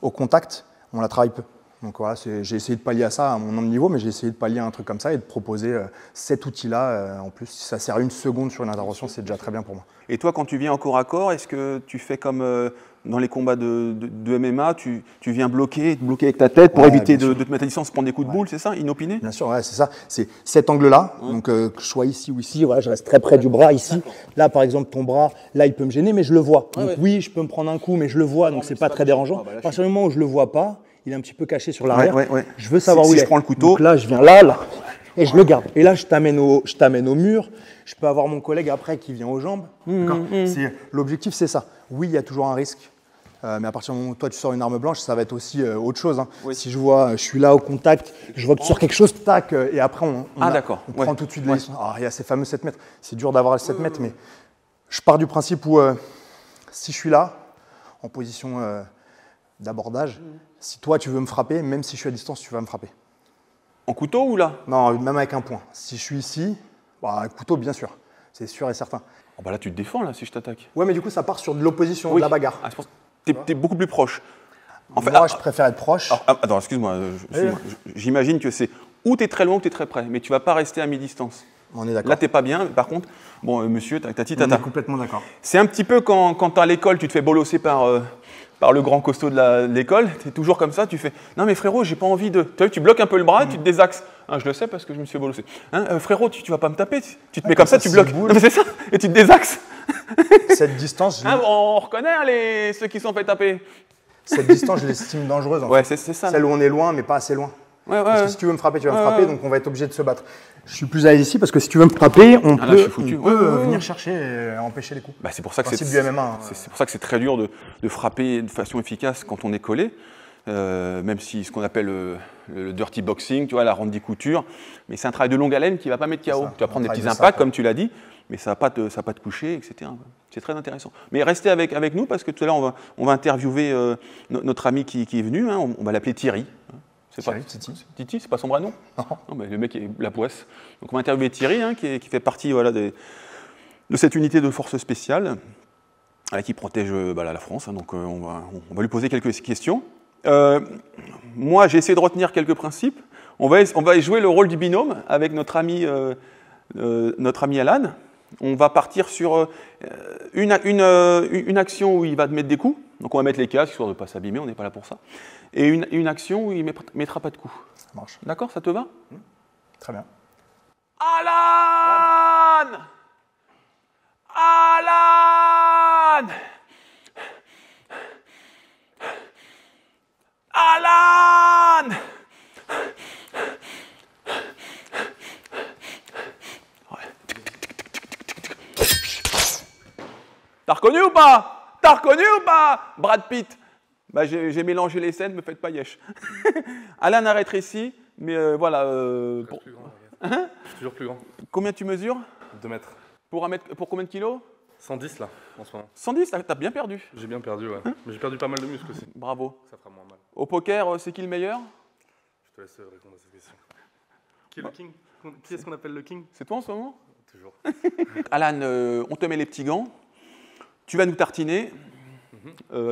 au contact, on la travaille peu. Donc voilà, j'ai essayé de pallier à ça à mon nombre de niveau, mais j'ai essayé de pallier à un truc comme ça et de proposer cet outil-là. En plus, si ça sert une seconde sur une intervention, c'est déjà très bien pour moi. Et toi, quand tu viens en corps à corps, est-ce que tu fais comme dans les combats de MMA, tu viens bloquer avec ta tête pour éviter de te mettre à distance, prendre des coups de boule, c'est ça, inopiné? Bien sûr, c'est ça. C'est cet angle-là, donc que je sois ici ou ici, voilà, je reste très près du bras, ici. Là, par exemple, ton bras, là, il peut me gêner, mais je le vois. Donc oui, je peux me prendre un coup, mais je le vois, donc c'est pas très dérangeant. À partir du moment où je le vois pas, il est un petit peu caché sur l'arrière. Je veux savoir où il est. Si je prends le couteau. Donc là, je viens là, et je le garde. Et là, je t'amène au mur. Je peux avoir mon collègue après qui vient aux jambes. L'objectif, c'est ça. Oui, il y a toujours un risque. Mais à partir du moment où toi, tu sors une arme blanche, ça va être aussi autre chose. Hein. Oui. Si je suis là au contact, je vois que tu sors quelque chose, tac, et après, on prend tout de suite les distance. Alors, il y a ces fameux 7 mètres. C'est dur d'avoir les 7 mètres, mais je pars du principe où si je suis là, en position d'abordage, si toi, tu veux me frapper, même si je suis à distance, tu vas me frapper. En couteau ou là? Non, même avec un poing. Si je suis ici, un couteau, bien sûr. C'est sûr et certain. Là, tu te défends, là, si je t'attaque. Ouais, mais du coup, ça part sur de l'opposition, de la bagarre. T'es beaucoup plus proche. En fait, moi, je préfère être proche. Attends, excuse-moi. J'imagine que c'est ou tu es très loin ou tu es très près, mais tu ne vas pas rester à mi-distance. On est d'accord. Là, tu n'es pas bien. Par contre, bon, monsieur, tati, tata. On est complètement d'accord. C'est un petit peu quand tu es à l'école, tu te fais bolosser par le grand costaud de l'école. Tu es toujours comme ça. Tu fais non, mais frérot, j'ai pas envie de. Tu bloques un peu le bras, tu te désaxes. Je le sais parce que je me suis fait bolosser. Frérot, tu vas pas me taper. Tu te mets comme ça, tu bloques. Non, mais c'est ça. Et tu te désaxes. Cette distance, on reconnaît ceux qui sont fait taper. Cette distance, je l'estime dangereuse. En fait. C'est ça. Celle où on est loin, mais pas assez loin. Parce que si tu veux me frapper, tu vas me frapper, donc on va être obligé de se battre. Je suis plus à l'aise ici parce que si tu veux me frapper, on peut venir chercher et empêcher les coups. C'est pour ça que c'est du MMA. C'est pour ça que c'est très dur de frapper de façon efficace quand on est collé. Même si ce qu'on appelle le dirty boxing, tu vois, la Randy Couture, mais c'est un travail de longue haleine qui ne va pas mettre KO. Tu vas prendre des petits impacts, comme tu l'as dit, mais ça ne va pas te coucher, etc. C'est très intéressant. Mais restez avec nous parce que tout à l'heure, on va interviewer notre ami qui est venu. On va l'appeler Thierry. C'est pas Titi. Titi, c'est pas son vrai nom? Non. Non, mais le mec est la poisse. Donc on va interviewer Thierry, hein, qui fait partie voilà, de cette unité de force spéciale qui protège la France. Hein, donc on va lui poser quelques questions. Moi, j'ai essayé de retenir quelques principes. On va jouer le rôle du binôme avec notre ami Alan. On va partir sur une action où il va te mettre des coups. Donc on va mettre les casques, histoire de ne pas s'abîmer, on n'est pas là pour ça. Et une action où il ne mettra pas de coups. Ça marche. D'accord, ça te va? Très bien. Alan! Alan! Alan! T'as reconnu ou pas? T'as reconnu ou pas? Brad Pitt. Bah, j'ai mélangé les scènes, me faites pas yesh. Alan a rétréci, mais voilà. Plus grand, hein, je suis toujours plus grand. Combien tu mesures? 2 mètres. Pour combien de kilos? 110 là, en ce moment. 110, t'as bien perdu. J'ai bien perdu, ouais. Mais j'ai perdu pas mal de muscles aussi. Bravo. Ça fera moins mal. Au poker, c'est qui le meilleur? Je te laisse répondre à cette question. Qui est le king? Qui est-ce qu'on appelle le king? C'est toi en ce moment? Toujours. Alan, on te met les petits gants. Tu vas nous tartiner.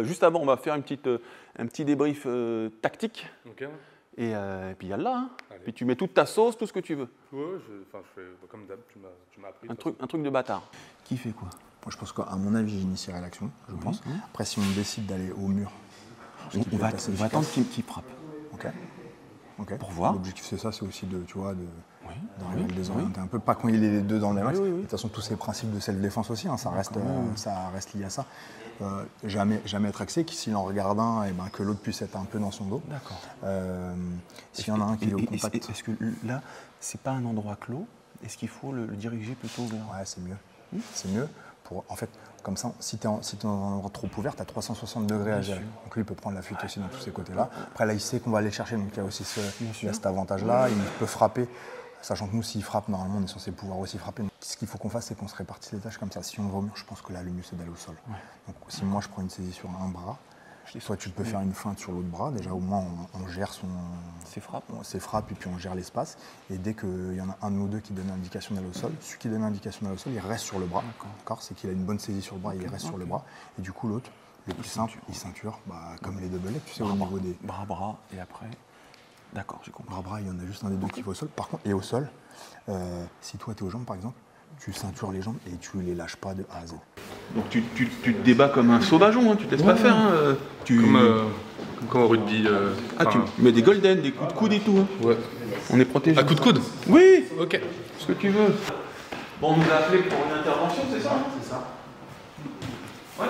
Juste avant, on va faire un petit débrief tactique. Ok. Et puis yallah. Hein. Allez. Puis tu mets toute ta sauce, tout ce que tu veux. Ouais, je fais comme d'hab, tu m'as appris. Un truc de bâtard. Qui fait quoi? Moi, je pense qu'à mon avis, j'initierai l'action, je pense. Après, si on décide d'aller au mur, On va attendre qu'il frappe. Ok. Pour voir. L'objectif, c'est ça, c'est aussi de, tu vois, d'arriver à le oui. désorienter un peu. Pas quand il est les deux dans le max. Oui. De toute façon, tous ces principes de self-défense aussi, hein, ça reste lié à ça. Jamais être axé, s'il en regarde un, et ben, que l'autre puisse être un peu dans son dos. D'accord. S'il y en a un qui est au contact. Est-ce que là, c'est pas un endroit clos? Est-ce qu'il faut le diriger plutôt vers... Ouais, c'est mieux. C'est mieux. En fait, comme ça, si tu es dans un endroit trop ouvert, tu as 360 degrés à gérer. Donc lui, il peut prendre la fuite aussi dans tous ces côtés-là. Après, là, il sait qu'on va aller le chercher, donc il y a aussi cet avantage-là. Il peut frapper, sachant que nous, s'il frappe, normalement, on est censé pouvoir aussi frapper. Donc, ce qu'il faut qu'on fasse, c'est qu'on se répartisse les tâches comme ça. Si on va au mur, je pense que là, le mieux, c'est d'aller au sol. Ouais. Donc si moi, je prends une saisie sur un bras, soit tu peux faire une feinte sur l'autre bras, déjà au moins on gère ses frappes et puis on gère l'espace. Et dès qu'il y en a un de nous deux qui donne l'indication d'aller au sol, celui qui donne l'indication d'aller au sol, il reste sur le bras. D'accord. C'est qu'il a une bonne saisie sur le bras, il reste sur le bras. Et du coup l'autre, le plus simple, il ceinture, comme les double legs, tu sais, au niveau des... Bras, et après... D'accord, j'ai compris. Bras, il y en a juste un des deux qui va au sol. Par contre, et au sol, si toi tu es aux jambes par exemple, tu ceintures les jambes et tu les lâches pas de A à Z. Donc tu te débats comme un sauvageon, hein, tu te laisses pas faire. Hein, Comme au rugby. Tu mets des golden, des coups de coude et tout. Hein. Ouais. On est protégé. À coup de coude? Oui. Ok. Ce que tu veux. Bon, on nous a appelé pour une intervention, c'est ça? C'est ça. Ouais.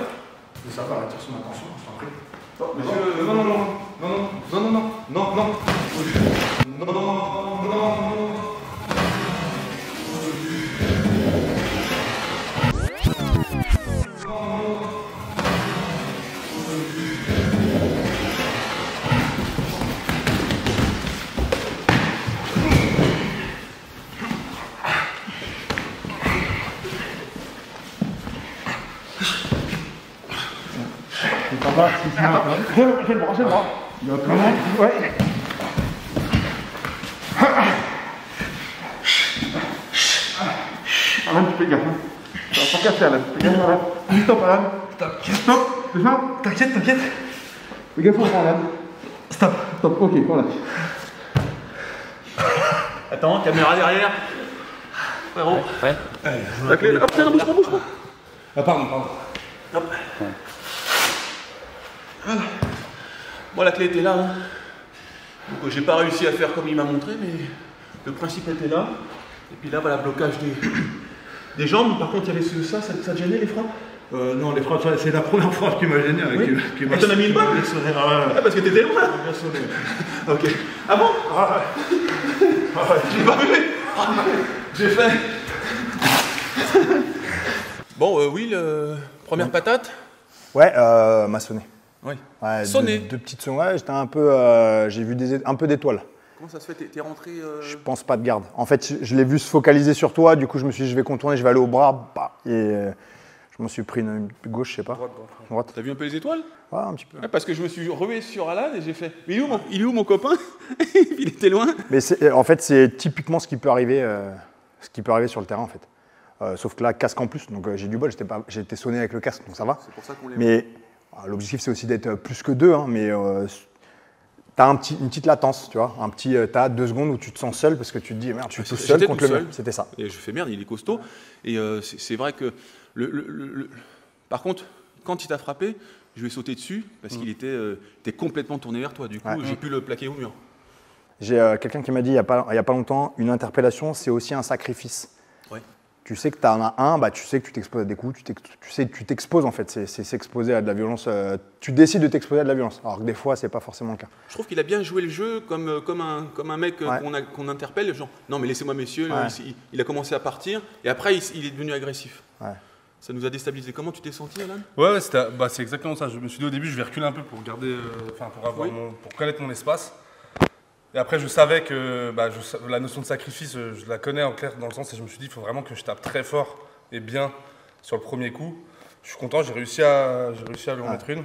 Et ça va attirer son attention, je t'en prie. Non. J'ai le bras. Il y a un peu de ouais. Alan, tu fais gaffe. Ça va pas casser, Alan. Fais gaffe, Alan. Stop, Alan. Stop. Déjà, t'inquiète. Fais gaffe, Alan. Stop. Ok, voilà. Attends, caméra derrière. Frérot. Ouais. La clé, hop, tiens, bouge pas. Ah, pardon. Hop. Voilà. Bon, la clé était là. Hein. Donc, j'ai pas réussi à faire comme il m'a montré, mais le principe était là. Et puis là, voilà, blocage des jambes. Par contre, il y avait ça te gênait les frappes? Non, les frappes, c'est la première frappe qui m'a gêné. Qui m'a t'en as mis une bonne? Ah, parce que t'étais loin. Bien sonné. Ok. Ah bon? J'ai pas vu. J'ai fait. Bon, Will, première patate? Ouais, m'a sonné. Oui. Ouais, sonné. Deux petites sonnes. Ouais, j'étais un peu. J'ai vu un peu d'étoiles. Comment ça se fait? T'es rentré. Je pense pas de garde. En fait, je l'ai vu se focaliser sur toi. Du coup, je me suis dit, je vais contourner, je vais aller au bras. Et je Je m'en suis pris une gauche, je sais pas. Droite. T'as vu un peu les étoiles? Ouais, un petit peu. Ouais, parce que je me suis rué sur Alan et j'ai fait « Mais il est où mon copain ?» Il était loin. Mais en fait, c'est typiquement ce qui peut arriver sur le terrain, en fait. Sauf que là, casque en plus, donc j'ai du bol, j'ai été sonné avec le casque, donc ça va. C'est pour ça qu'on l'aime. Mais l'objectif, c'est aussi d'être plus que 2, hein, mais tu as une petite latence, tu vois. T'as 2 secondes où tu te sens seul parce que tu te dis, merde, je suis tout seul contre le mur. C'était ça. Et je fais merde, il est costaud. Et c'est vrai que, par contre, quand il t'a frappé, je lui ai sauté dessus parce qu'il était complètement tourné vers toi. Du coup, j'ai pu le plaquer au mur. J'ai quelqu'un qui m'a dit il y a pas longtemps, une interpellation, c'est aussi un sacrifice. Ouais. Tu sais que tu en as un, tu sais que tu t'exposes à des coups, tu t'exposes en fait, c'est s'exposer à de la violence. Tu décides de t'exposer à de la violence, alors que des fois, c'est pas forcément le cas. Je trouve qu'il a bien joué le jeu comme un mec qu'on interpelle, genre non mais laissez-moi messieurs, il a commencé à partir et après il est devenu agressif. Ouais. Ça nous a déstabilisé. Comment tu t'es senti, Alan? Ouais, c'est exactement ça. Je me suis dit au début, je vais reculer un peu pour garder, pour connaître mon espace. Et après, je savais que la notion de sacrifice, je la connais en clair dans le sens et je me suis dit, il faut vraiment que je tape très fort et bien sur le premier coup. Je suis content, j'ai réussi à lui en mettre une.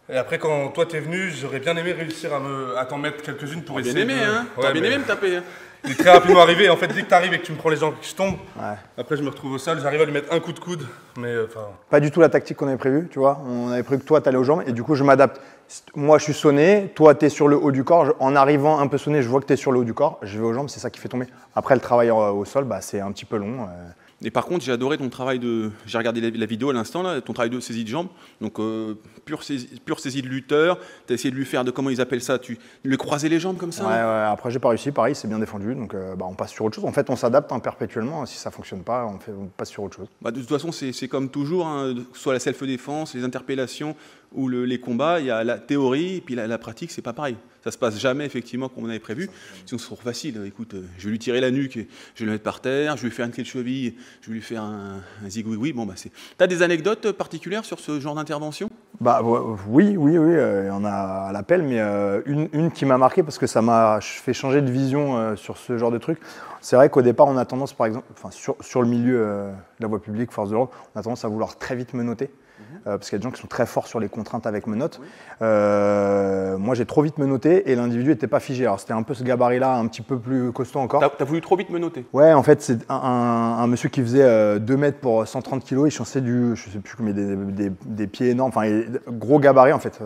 Et après, quand toi t'es venu, j'aurais bien aimé réussir à t'en mettre quelques-unes pour essayer. Bien aimé, hein? T'as bien aimé me taper. Hein. Il est très rapidement arrivé. En fait, dès que t'arrives et que tu me prends les jambes et que je tombe, après je me retrouve au sol, j'arrive à lui mettre un coup de coude. Mais pas du tout la tactique qu'on avait prévue, tu vois. On avait prévu que toi t'allais aux jambes et du coup je m'adapte. Moi je suis sonné, toi t'es sur le haut du corps. En arrivant un peu sonné, je vois que t'es sur le haut du corps. Je vais aux jambes, c'est ça qui fait tomber. Après le travail au sol, c'est un petit peu long. Et par contre, j'ai adoré ton travail de. J'ai regardé la vidéo à l'instant, là, ton travail de saisie de jambes. Donc, pure saisie de lutteur. Tu as essayé de lui faire comment ils appellent ça, tu lui croiser les jambes comme ça. Ouais, après, j'ai pas réussi. Pareil, c'est bien défendu. Donc, on passe sur autre chose. En fait, on s'adapte perpétuellement. Si ça fonctionne pas, on passe sur autre chose. De toute façon, c'est comme toujours, hein, soit la self-défense, les interpellations ou les combats. Il y a la théorie et puis la pratique, c'est pas pareil. Ça se passe jamais effectivement comme on avait prévu. Sinon, c'est trop facile. Écoute, je vais lui tirer la nuque, je vais le mettre par terre, je vais lui faire une clé de cheville, je vais lui faire un zigouigoui. Bon, T'as des anecdotes particulières sur ce genre d'intervention? Oui, il y en a à l'appel, mais une qui m'a marqué parce que ça m'a fait changer de vision sur ce genre de truc. C'est vrai qu'au départ, on a tendance, par exemple, sur le milieu de la voie publique, force de l'ordre, on a tendance à vouloir très vite menotter. Parce qu'il y a des gens qui sont très forts sur les contraintes avec menottes. Moi, j'ai trop vite menotté et l'individu n'était pas figé. Alors, c'était un peu ce gabarit-là, un petit peu plus costaud encore. T'as voulu trop vite menotter? Ouais, en fait, c'est un monsieur qui faisait 2 mètres pour 130 kilos. Il chançait je sais plus, mais des pieds énormes. Enfin, gros gabarit, en fait.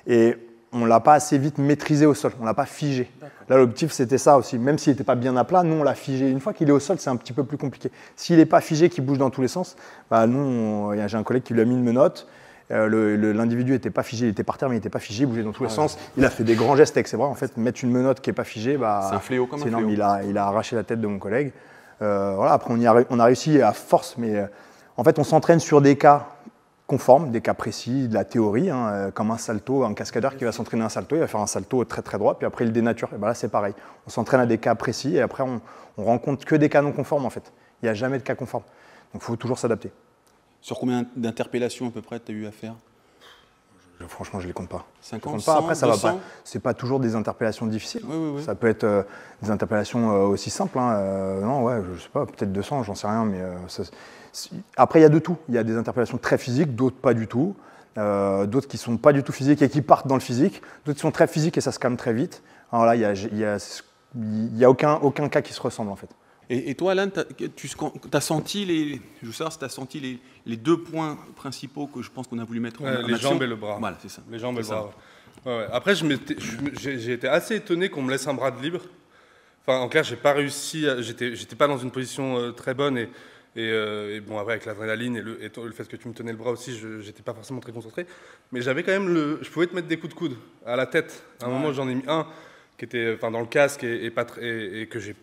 Et on ne l'a pas assez vite maîtrisé au sol. On ne l'a pas figé. Là, l'objectif, c'était ça aussi. Même s'il n'était pas bien à plat, nous, on l'a figé. Une fois qu'il est au sol, c'est un petit peu plus compliqué. S'il n'est pas figé, qu'il bouge dans tous les sens, nous, j'ai un collègue qui lui a mis une menotte. L'individu n'était pas figé, il était par terre, mais il n'était pas figé, il bougeait dans tous les sens. Il a fait des grands gestes avec ses bras. En fait, mettre une menotte qui n'est pas figée, c'est un fléau comme un énorme. fléau. Il a arraché la tête de mon collègue. Après, on a réussi à force, mais en fait, on s'entraîne sur des cas conformes, des cas précis, de la théorie, comme un salto, un cascadeur qui va s'entraîner un salto, il va faire un salto très très droit, puis après il le dénature. Et là, c'est pareil. On s'entraîne à des cas précis et après, on rencontre que des cas non conformes en fait. Il n'y a jamais de cas conformes. Donc, il faut toujours s'adapter. Sur combien d'interpellations à peu près tu as eu à faire? Franchement, je ne les compte pas. 50, 100, après, ça 200? va pas. C'est pas toujours des interpellations difficiles. Oui. Ça peut être des interpellations aussi simples. Non, je sais pas, peut-être 200, j'en sais rien. Mais après, il y a de tout. Il y a des interpellations très physiques, d'autres pas du tout. D'autres qui sont pas du tout physiques et qui partent dans le physique. D'autres qui sont très physiques et ça se calme très vite. Alors là, il y a aucun cas qui se ressemble en fait. Et toi, Alan, t'as senti les 2 points principaux que je pense qu'on a voulu mettre en action. Les jambes et le bras. Voilà, c'est ça. Les jambes et le bras. Ouais. Après, j'ai été assez étonné qu'on me laisse un bras de libre. Enfin, en clair, j'ai pas réussi. J'étais pas dans une position très bonne et bon, après avec l'adrénaline et le fait que tu me tenais le bras aussi, j'étais pas forcément très concentré. Mais j'avais quand même je pouvais te mettre des coups de coude à la tête. À un moment, j'en ai mis un qui était dans le casque et que j'ai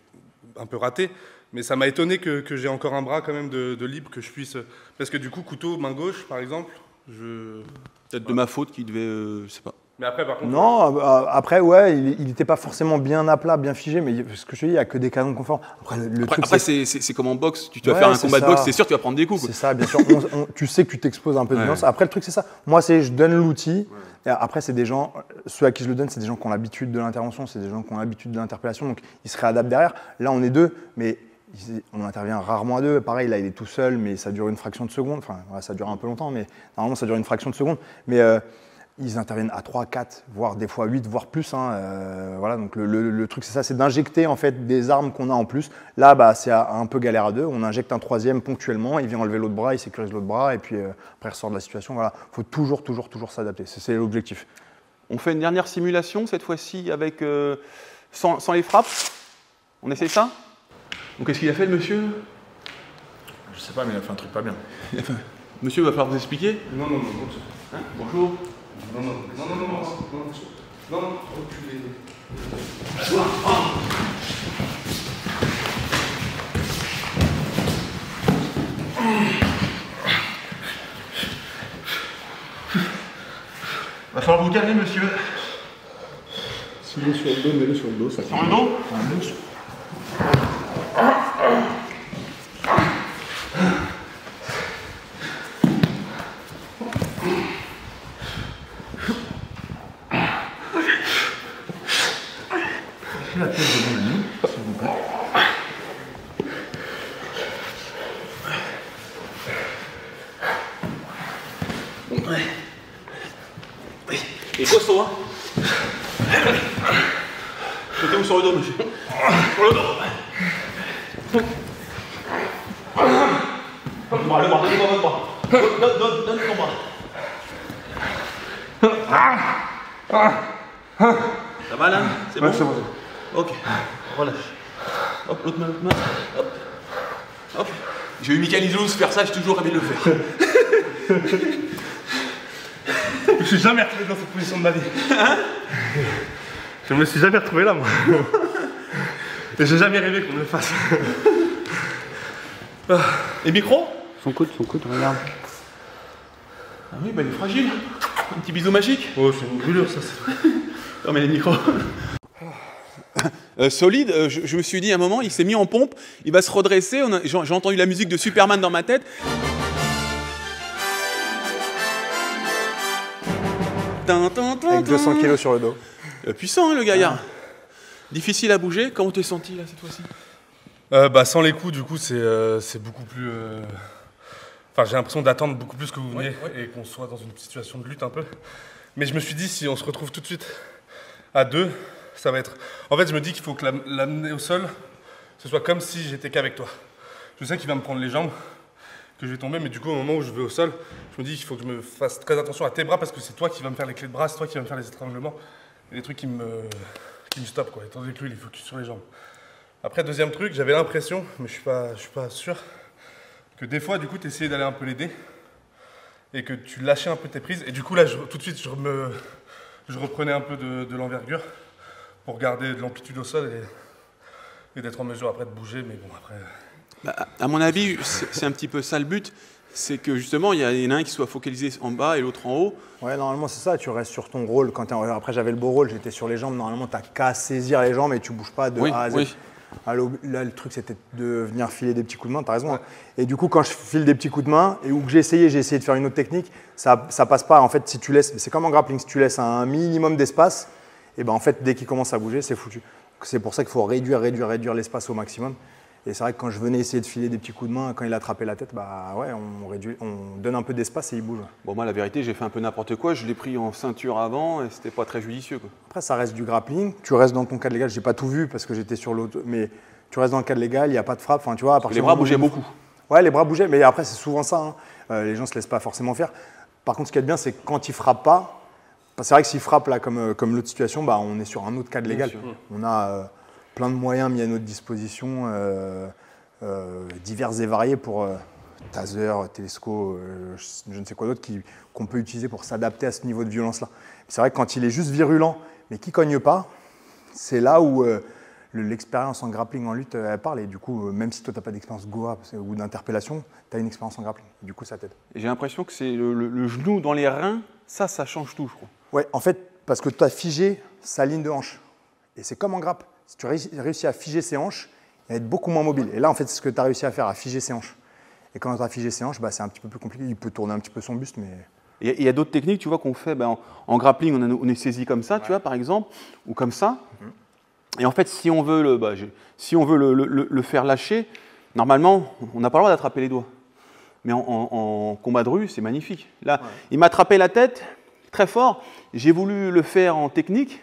un peu raté, mais ça m'a étonné que j'ai encore un bras quand même de libre, que je puisse... Parce que du coup, couteau, main gauche, par exemple, Peut-être de ma faute qui devait... je sais pas. Mais après, par contre... Non, après, ouais, il n'était pas forcément bien à plat, bien figé, mais ce que je te dis, il n'y a que des canons conformes. Après, c'est comme en boxe, tu vas faire un combat de boxe, c'est sûr que tu vas prendre des coups. C'est ça, bien sûr. Tu sais que tu t'exposes un peu de violence. Après, le truc, c'est ça. Moi, je donne l'outil. Et après, c'est des gens, ceux à qui je le donne, c'est des gens qui ont l'habitude de l'intervention, c'est des gens qui ont l'habitude de l'interpellation, donc ils se réadaptent derrière. Là, on est 2, mais On intervient rarement à deux. Pareil, là, il est tout seul, mais ça dure une fraction de seconde. Enfin, voilà, ça dure un peu longtemps, mais normalement, ça dure une fraction de seconde. Mais ils interviennent à 3, 4, voire des fois 8, voire plus. Voilà, donc le truc, c'est ça, c'est d'injecter en fait des armes qu'on a en plus. Là, bah, c'est un peu galère à deux. On injecte un troisième ponctuellement, il vient enlever l'autre bras, il sécurise l'autre bras, et puis après, il ressort de la situation. Voilà, il faut toujours s'adapter. C'est l'objectif. On fait une dernière simulation, cette fois-ci avec sans les frappes. On essaye ça? Donc, qu'est-ce qu'il a fait, le monsieur? Je sais pas, mais il a fait un truc pas bien. Monsieur, va falloir vous expliquer. Non, bonjour. Hein, bonjour. Non, reculez. Va falloir vous calmer, monsieur. S'il est sur le dos, mets-le sur le dos, ça Sur le dos? La tête devant le nez, s'il vous plaît. Et costaud, hein? Mettez-vous sur le dos, monsieur. Sur le dos. Le bras, donnez-moi votre bras. Donne ton bras. Ça va là? C'est bon? C'est bon. Ok, relâche. Hop, l'autre main, Hop. Hop. J'ai eu Michael Isouz faire ça, j'ai toujours rêvé de le faire. Je me suis jamais retrouvé dans cette position de ma vie. Je me suis jamais retrouvé là, moi. Et j'ai jamais rêvé qu'on me le fasse. Les micros? Son coude, regarde. Ah oui, bah il est fragile. Un petit bisou magique. Oh, c'est une brûlure, ça. Non mais les micros. Solide, je me suis dit à un moment, il s'est mis en pompe, il va se redresser. J'ai entendu la musique de Superman dans ma tête. Avec 200 kilos sur le dos. Puissant, hein, le gaillard. Difficile à bouger. Comment t'es senti là cette fois-ci? Sans les coups, du coup, c'est beaucoup plus. Enfin, j'ai l'impression d'attendre beaucoup plus que vous venez et qu'on soit dans une situation de lutte un peu. Mais je me suis dit, si on se retrouve tout de suite à deux, ça va être. En fait, je me dis qu'il faut que l'amener au sol, ce soit comme si j'étais qu'avec toi. Je sais qu'il va me prendre les jambes, que je vais tomber, mais du coup, au moment où je vais au sol, je me dis qu'il faut que je me fasse très attention à tes bras parce que c'est toi qui vas me faire les clés de bras, c'est toi qui vas me faire les étranglements et les trucs qui me stoppent, quoi. Étant donné que lui, il est focus sur les jambes. Après, deuxième truc, j'avais l'impression, mais je suis pas sûr, que des fois, du coup, tu essayais d'aller un peu l'aider et que tu lâchais un peu tes prises. Et du coup, là, tout de suite, je reprenais un peu de l'envergure pour garder de l'amplitude au sol et d'être en mesure après de bouger. Mais bon, après. Bah, à mon avis, c'est un petit peu ça le but. C'est que justement, il y en a un qui soit focalisé en bas et l'autre en haut. Ouais, normalement, c'est ça. Tu restes sur ton rôle. Après, j'avais le beau rôle, j'étais sur les jambes. Normalement, tu n'as qu'à saisir les jambes et tu ne bouges pas de A à Z. Oui. Là, le truc, c'était de venir filer des petits coups de main, tu as raison. Hein. Et du coup, quand je file des petits coups de main, et où j'ai essayé de faire une autre technique, ça passe pas. En fait, si tu laisses, c'est comme en grappling, si tu laisses un minimum d'espace, et ben en fait, dès qu'il commence à bouger, c'est foutu. C'est pour ça qu'il faut réduire l'espace au maximum. Et c'est vrai que quand je venais essayer de filer des petits coups de main, quand il attrapait la tête, bah ouais, on donne un peu d'espace et il bouge. Bon, moi, la vérité, j'ai fait un peu n'importe quoi. Je l'ai pris en ceinture avant et c'était pas très judicieux, quoi. Après, ça reste du grappling. Tu restes dans ton cadre légal. J'ai pas tout vu parce que j'étais sur l'autre, mais tu restes dans le cadre légal. Il n'y a pas de frappe. Enfin, tu vois, Les bras bougeaient beaucoup. Ouais, les bras bougeaient, mais après, c'est souvent ça. Hein. Les gens se laissent pas forcément faire. Par contre, ce qu'il y a de bien, c'est que quand ils frappent pas, c'est vrai que s'ils frappent là, comme l'autre situation, bah, on est sur un autre cadre légal. On a plein de moyens mis à notre disposition. Divers et variés pour taser, télescope, je ne sais quoi d'autre qu'on peut utiliser pour s'adapter à ce niveau de violence-là. C'est vrai que quand il est juste virulent, mais qui ne cogne pas, c'est là où l'expérience en grappling en lutte, elle parle. Et du coup, même si toi, tu n'as pas d'expérience Goa ou d'interpellation, tu as une expérience en grappling. Du coup, ça t'aide. Et j'ai l'impression que c'est le genou dans les reins, ça change tout, je crois. Ouais, en fait, parce que tu as figé sa ligne de hanche. Et c'est comme en grappe. Si tu réussis à figer ses hanches, il va être beaucoup moins mobile. Et là, en fait, c'est ce que tu as réussi à faire, à figer ses hanches. Et quand tu as figé ses hanches, bah, c'est un petit peu plus compliqué. Il peut tourner un petit peu son buste, mais... Il y a d'autres techniques, tu vois, qu'on fait en grappling, on est saisi comme ça, tu vois, par exemple, ou comme ça. Et en fait, si on veut le faire lâcher, normalement, on n'a pas le droit d'attraper les doigts. Mais en combat de rue, c'est magnifique. Là, il m'a attrapé la tête très fort. J'ai voulu le faire en technique.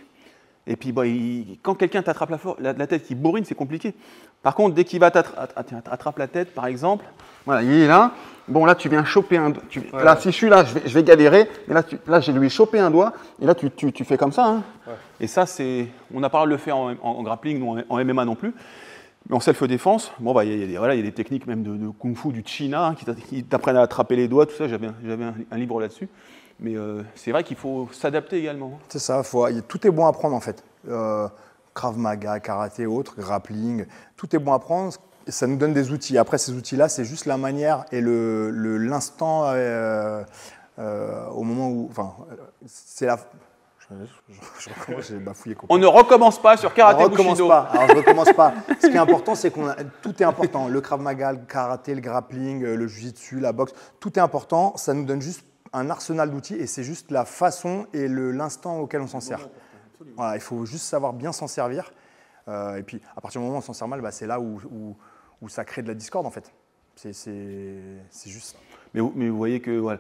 Et puis, quand quelqu'un t'attrape la tête qui bourrine, c'est compliqué. Par contre, dès qu'il va t'attraper la tête, par exemple, voilà, il est là. Bon, là, tu viens choper un doigt. Là, si je suis là, je vais galérer. Mais là, j'ai lui chopé un doigt. Et là, tu fais comme ça. Hein. Ouais. Et ça, on n'a pas le droit de le faire en grappling ou en MMA non plus. Mais en self-défense, bon, il y a des techniques même de kung-fu, du China, hein, qui t'apprennent à attraper les doigts, tout ça. J'avais un livre là-dessus. Mais c'est vrai qu'il faut s'adapter également. C'est ça, tout est bon à prendre en fait. Krav Maga, karaté, autres, grappling, tout est bon à prendre. Ça nous donne des outils. Après, ces outils-là, c'est juste la manière et l'instant au moment où. Enfin, c'est la. Je recommence, j'ai bafouillé complètement. On ne recommence pas sur karaté on recommence Bushido. Pas. Alors, je ne recommence pas. Ce qui est important, c'est tout est important. Le Krav Maga, le karaté, le grappling, le jiu-jitsu, la boxe, tout est important. Ça nous donne juste un arsenal d'outils et c'est juste la façon et l'instant auquel on s'en sert. Voilà, il faut juste savoir bien s'en servir. Et puis, à partir du moment où on s'en sert mal, c'est là où ça crée de la discorde, en fait. C'est juste ça. Mais vous voyez que voilà,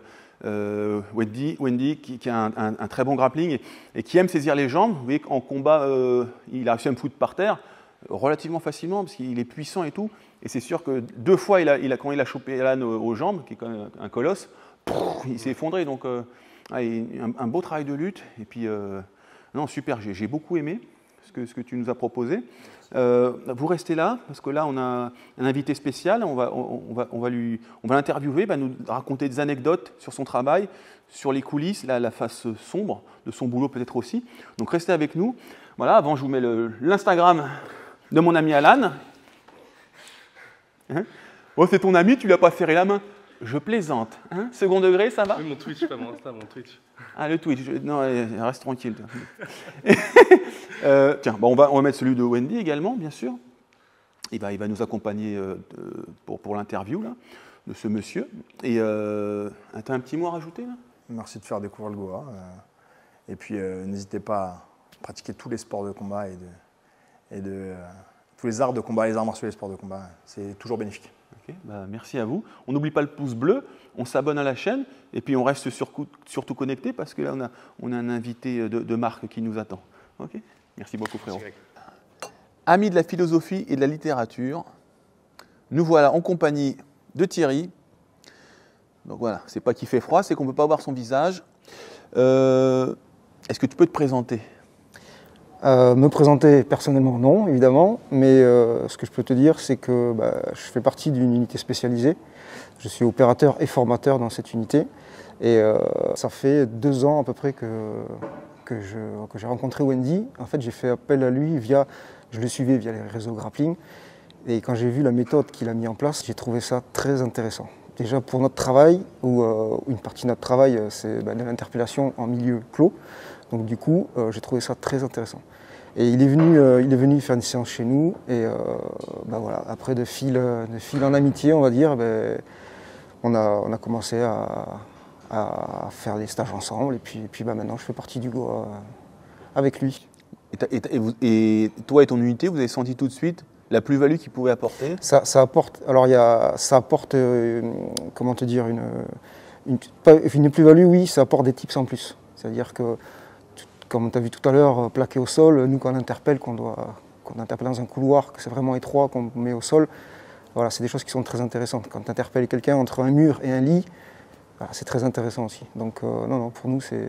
Wendy qui a un très bon grappling et qui aime saisir les jambes, vous voyez qu'en combat, il a réussi à me foutre par terre relativement facilement parce qu'il est puissant et tout. Et c'est sûr que 2 fois, quand il a chopé Alan aux jambes, qui est quand même un colosse, il s'est effondré. Donc, un beau travail de lutte. Et puis, non, super, j'ai beaucoup aimé ce que tu nous as proposé. Vous restez là, parce que là, on a un invité spécial. On va l'interviewer, il va nous raconter des anecdotes sur son travail, sur les coulisses, la face sombre de son boulot peut-être aussi. Donc, restez avec nous. Voilà, avant, je vous mets l'Instagram de mon ami Alan. Hein, oh, c'est ton ami, tu lui as pas serré la main. Je plaisante. Hein, second degré, ça va? Oui, mon Twitch, pas mon Insta, mon Twitch. Ah, le Twitch. Non, reste tranquille. Tiens, on va mettre celui de Wendy également, bien sûr. Il va nous accompagner pour l'interview là, de ce monsieur. Et tu as un petit mot à rajouter là? Merci de faire découvrir le Goa. Et puis, n'hésitez pas à pratiquer tous les sports de combat et tous les arts de combat, les arts martiaux et les sports de combat. C'est toujours bénéfique. Okay, merci à vous. On n'oublie pas le pouce bleu, on s'abonne à la chaîne et puis on reste surtout connecté parce que là, on a un invité de marque qui nous attend. Okay, merci beaucoup, frérot. Amis de la philosophie et de la littérature, nous voilà en compagnie de Thierry. Donc voilà, c'est pas qu'il fait froid, c'est qu'on ne peut pas voir son visage. Est-ce que tu peux te présenter ? Me présenter personnellement, non, évidemment, mais ce que je peux te dire, c'est que je fais partie d'une unité spécialisée. Je suis opérateur et formateur dans cette unité. Et ça fait 2 ans à peu près que j'ai rencontré Wendy. En fait, j'ai fait appel à lui je le suivais via les réseaux grappling. Et quand j'ai vu la méthode qu'il a mis en place, j'ai trouvé ça très intéressant. Déjà pour notre travail, où une partie de notre travail, c'est de l'interpellation en milieu clos. Donc du coup, j'ai trouvé ça très intéressant. Et il est venu faire une séance chez nous. Et voilà, après de fil en amitié, on va dire, on a commencé à faire des stages ensemble. Et puis maintenant, je fais partie du Goa avec lui. Et toi et ton unité, vous avez senti tout de suite la plus-value qu'il pouvait apporter? Ça apporte. Alors ça apporte, comment te dire, une plus-value. Oui, ça apporte des tips en plus. C'est-à-dire que comme tu as vu tout à l'heure, plaqué au sol, nous quand on interpelle, qu'on interpelle dans un couloir, que c'est vraiment étroit, qu'on met au sol, voilà, c'est des choses qui sont très intéressantes. Quand tu interpelles quelqu'un entre un mur et un lit, voilà, c'est très intéressant aussi. Donc non, pour nous c'est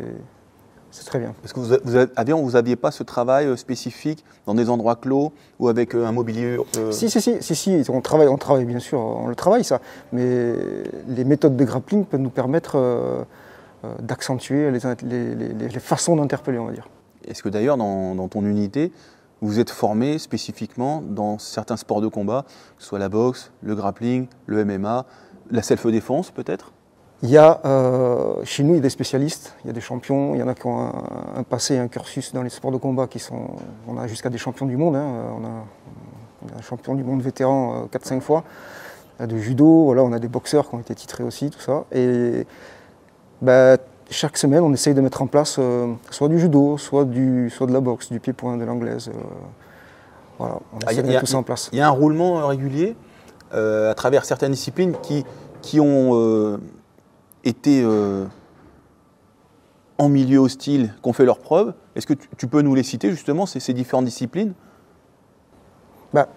très bien. Parce que vous n'aviez pas ce travail spécifique dans des endroits clos ou avec un mobilier Si, on travaille bien sûr, on le travaille ça, mais les méthodes de grappling peuvent nous permettre d'accentuer les façons d'interpeller, on va dire. Est-ce que d'ailleurs, dans ton unité, vous êtes formé spécifiquement dans certains sports de combat, que ce soit la boxe, le grappling, le MMA, la self-défense peut-être? Il y a, chez nous, il y a des spécialistes, il y a des champions, il y en a qui ont un passé et un cursus dans les sports de combat on a jusqu'à des champions du monde, hein, on a un champion du monde vétéran 4-5 fois, de judo, voilà, on a des boxeurs qui ont été titrés aussi, tout ça. Et chaque semaine, on essaye de mettre en place soit du judo, soit de la boxe, du pied-point, de l'anglaise. Voilà, on Ah, essaie de mettre tout ça en place. Il y a un roulement régulier à travers certaines disciplines qui ont été en milieu hostile, qui ont fait leurs preuves. Est-ce que tu peux nous les citer justement, ces différentes disciplines Bah,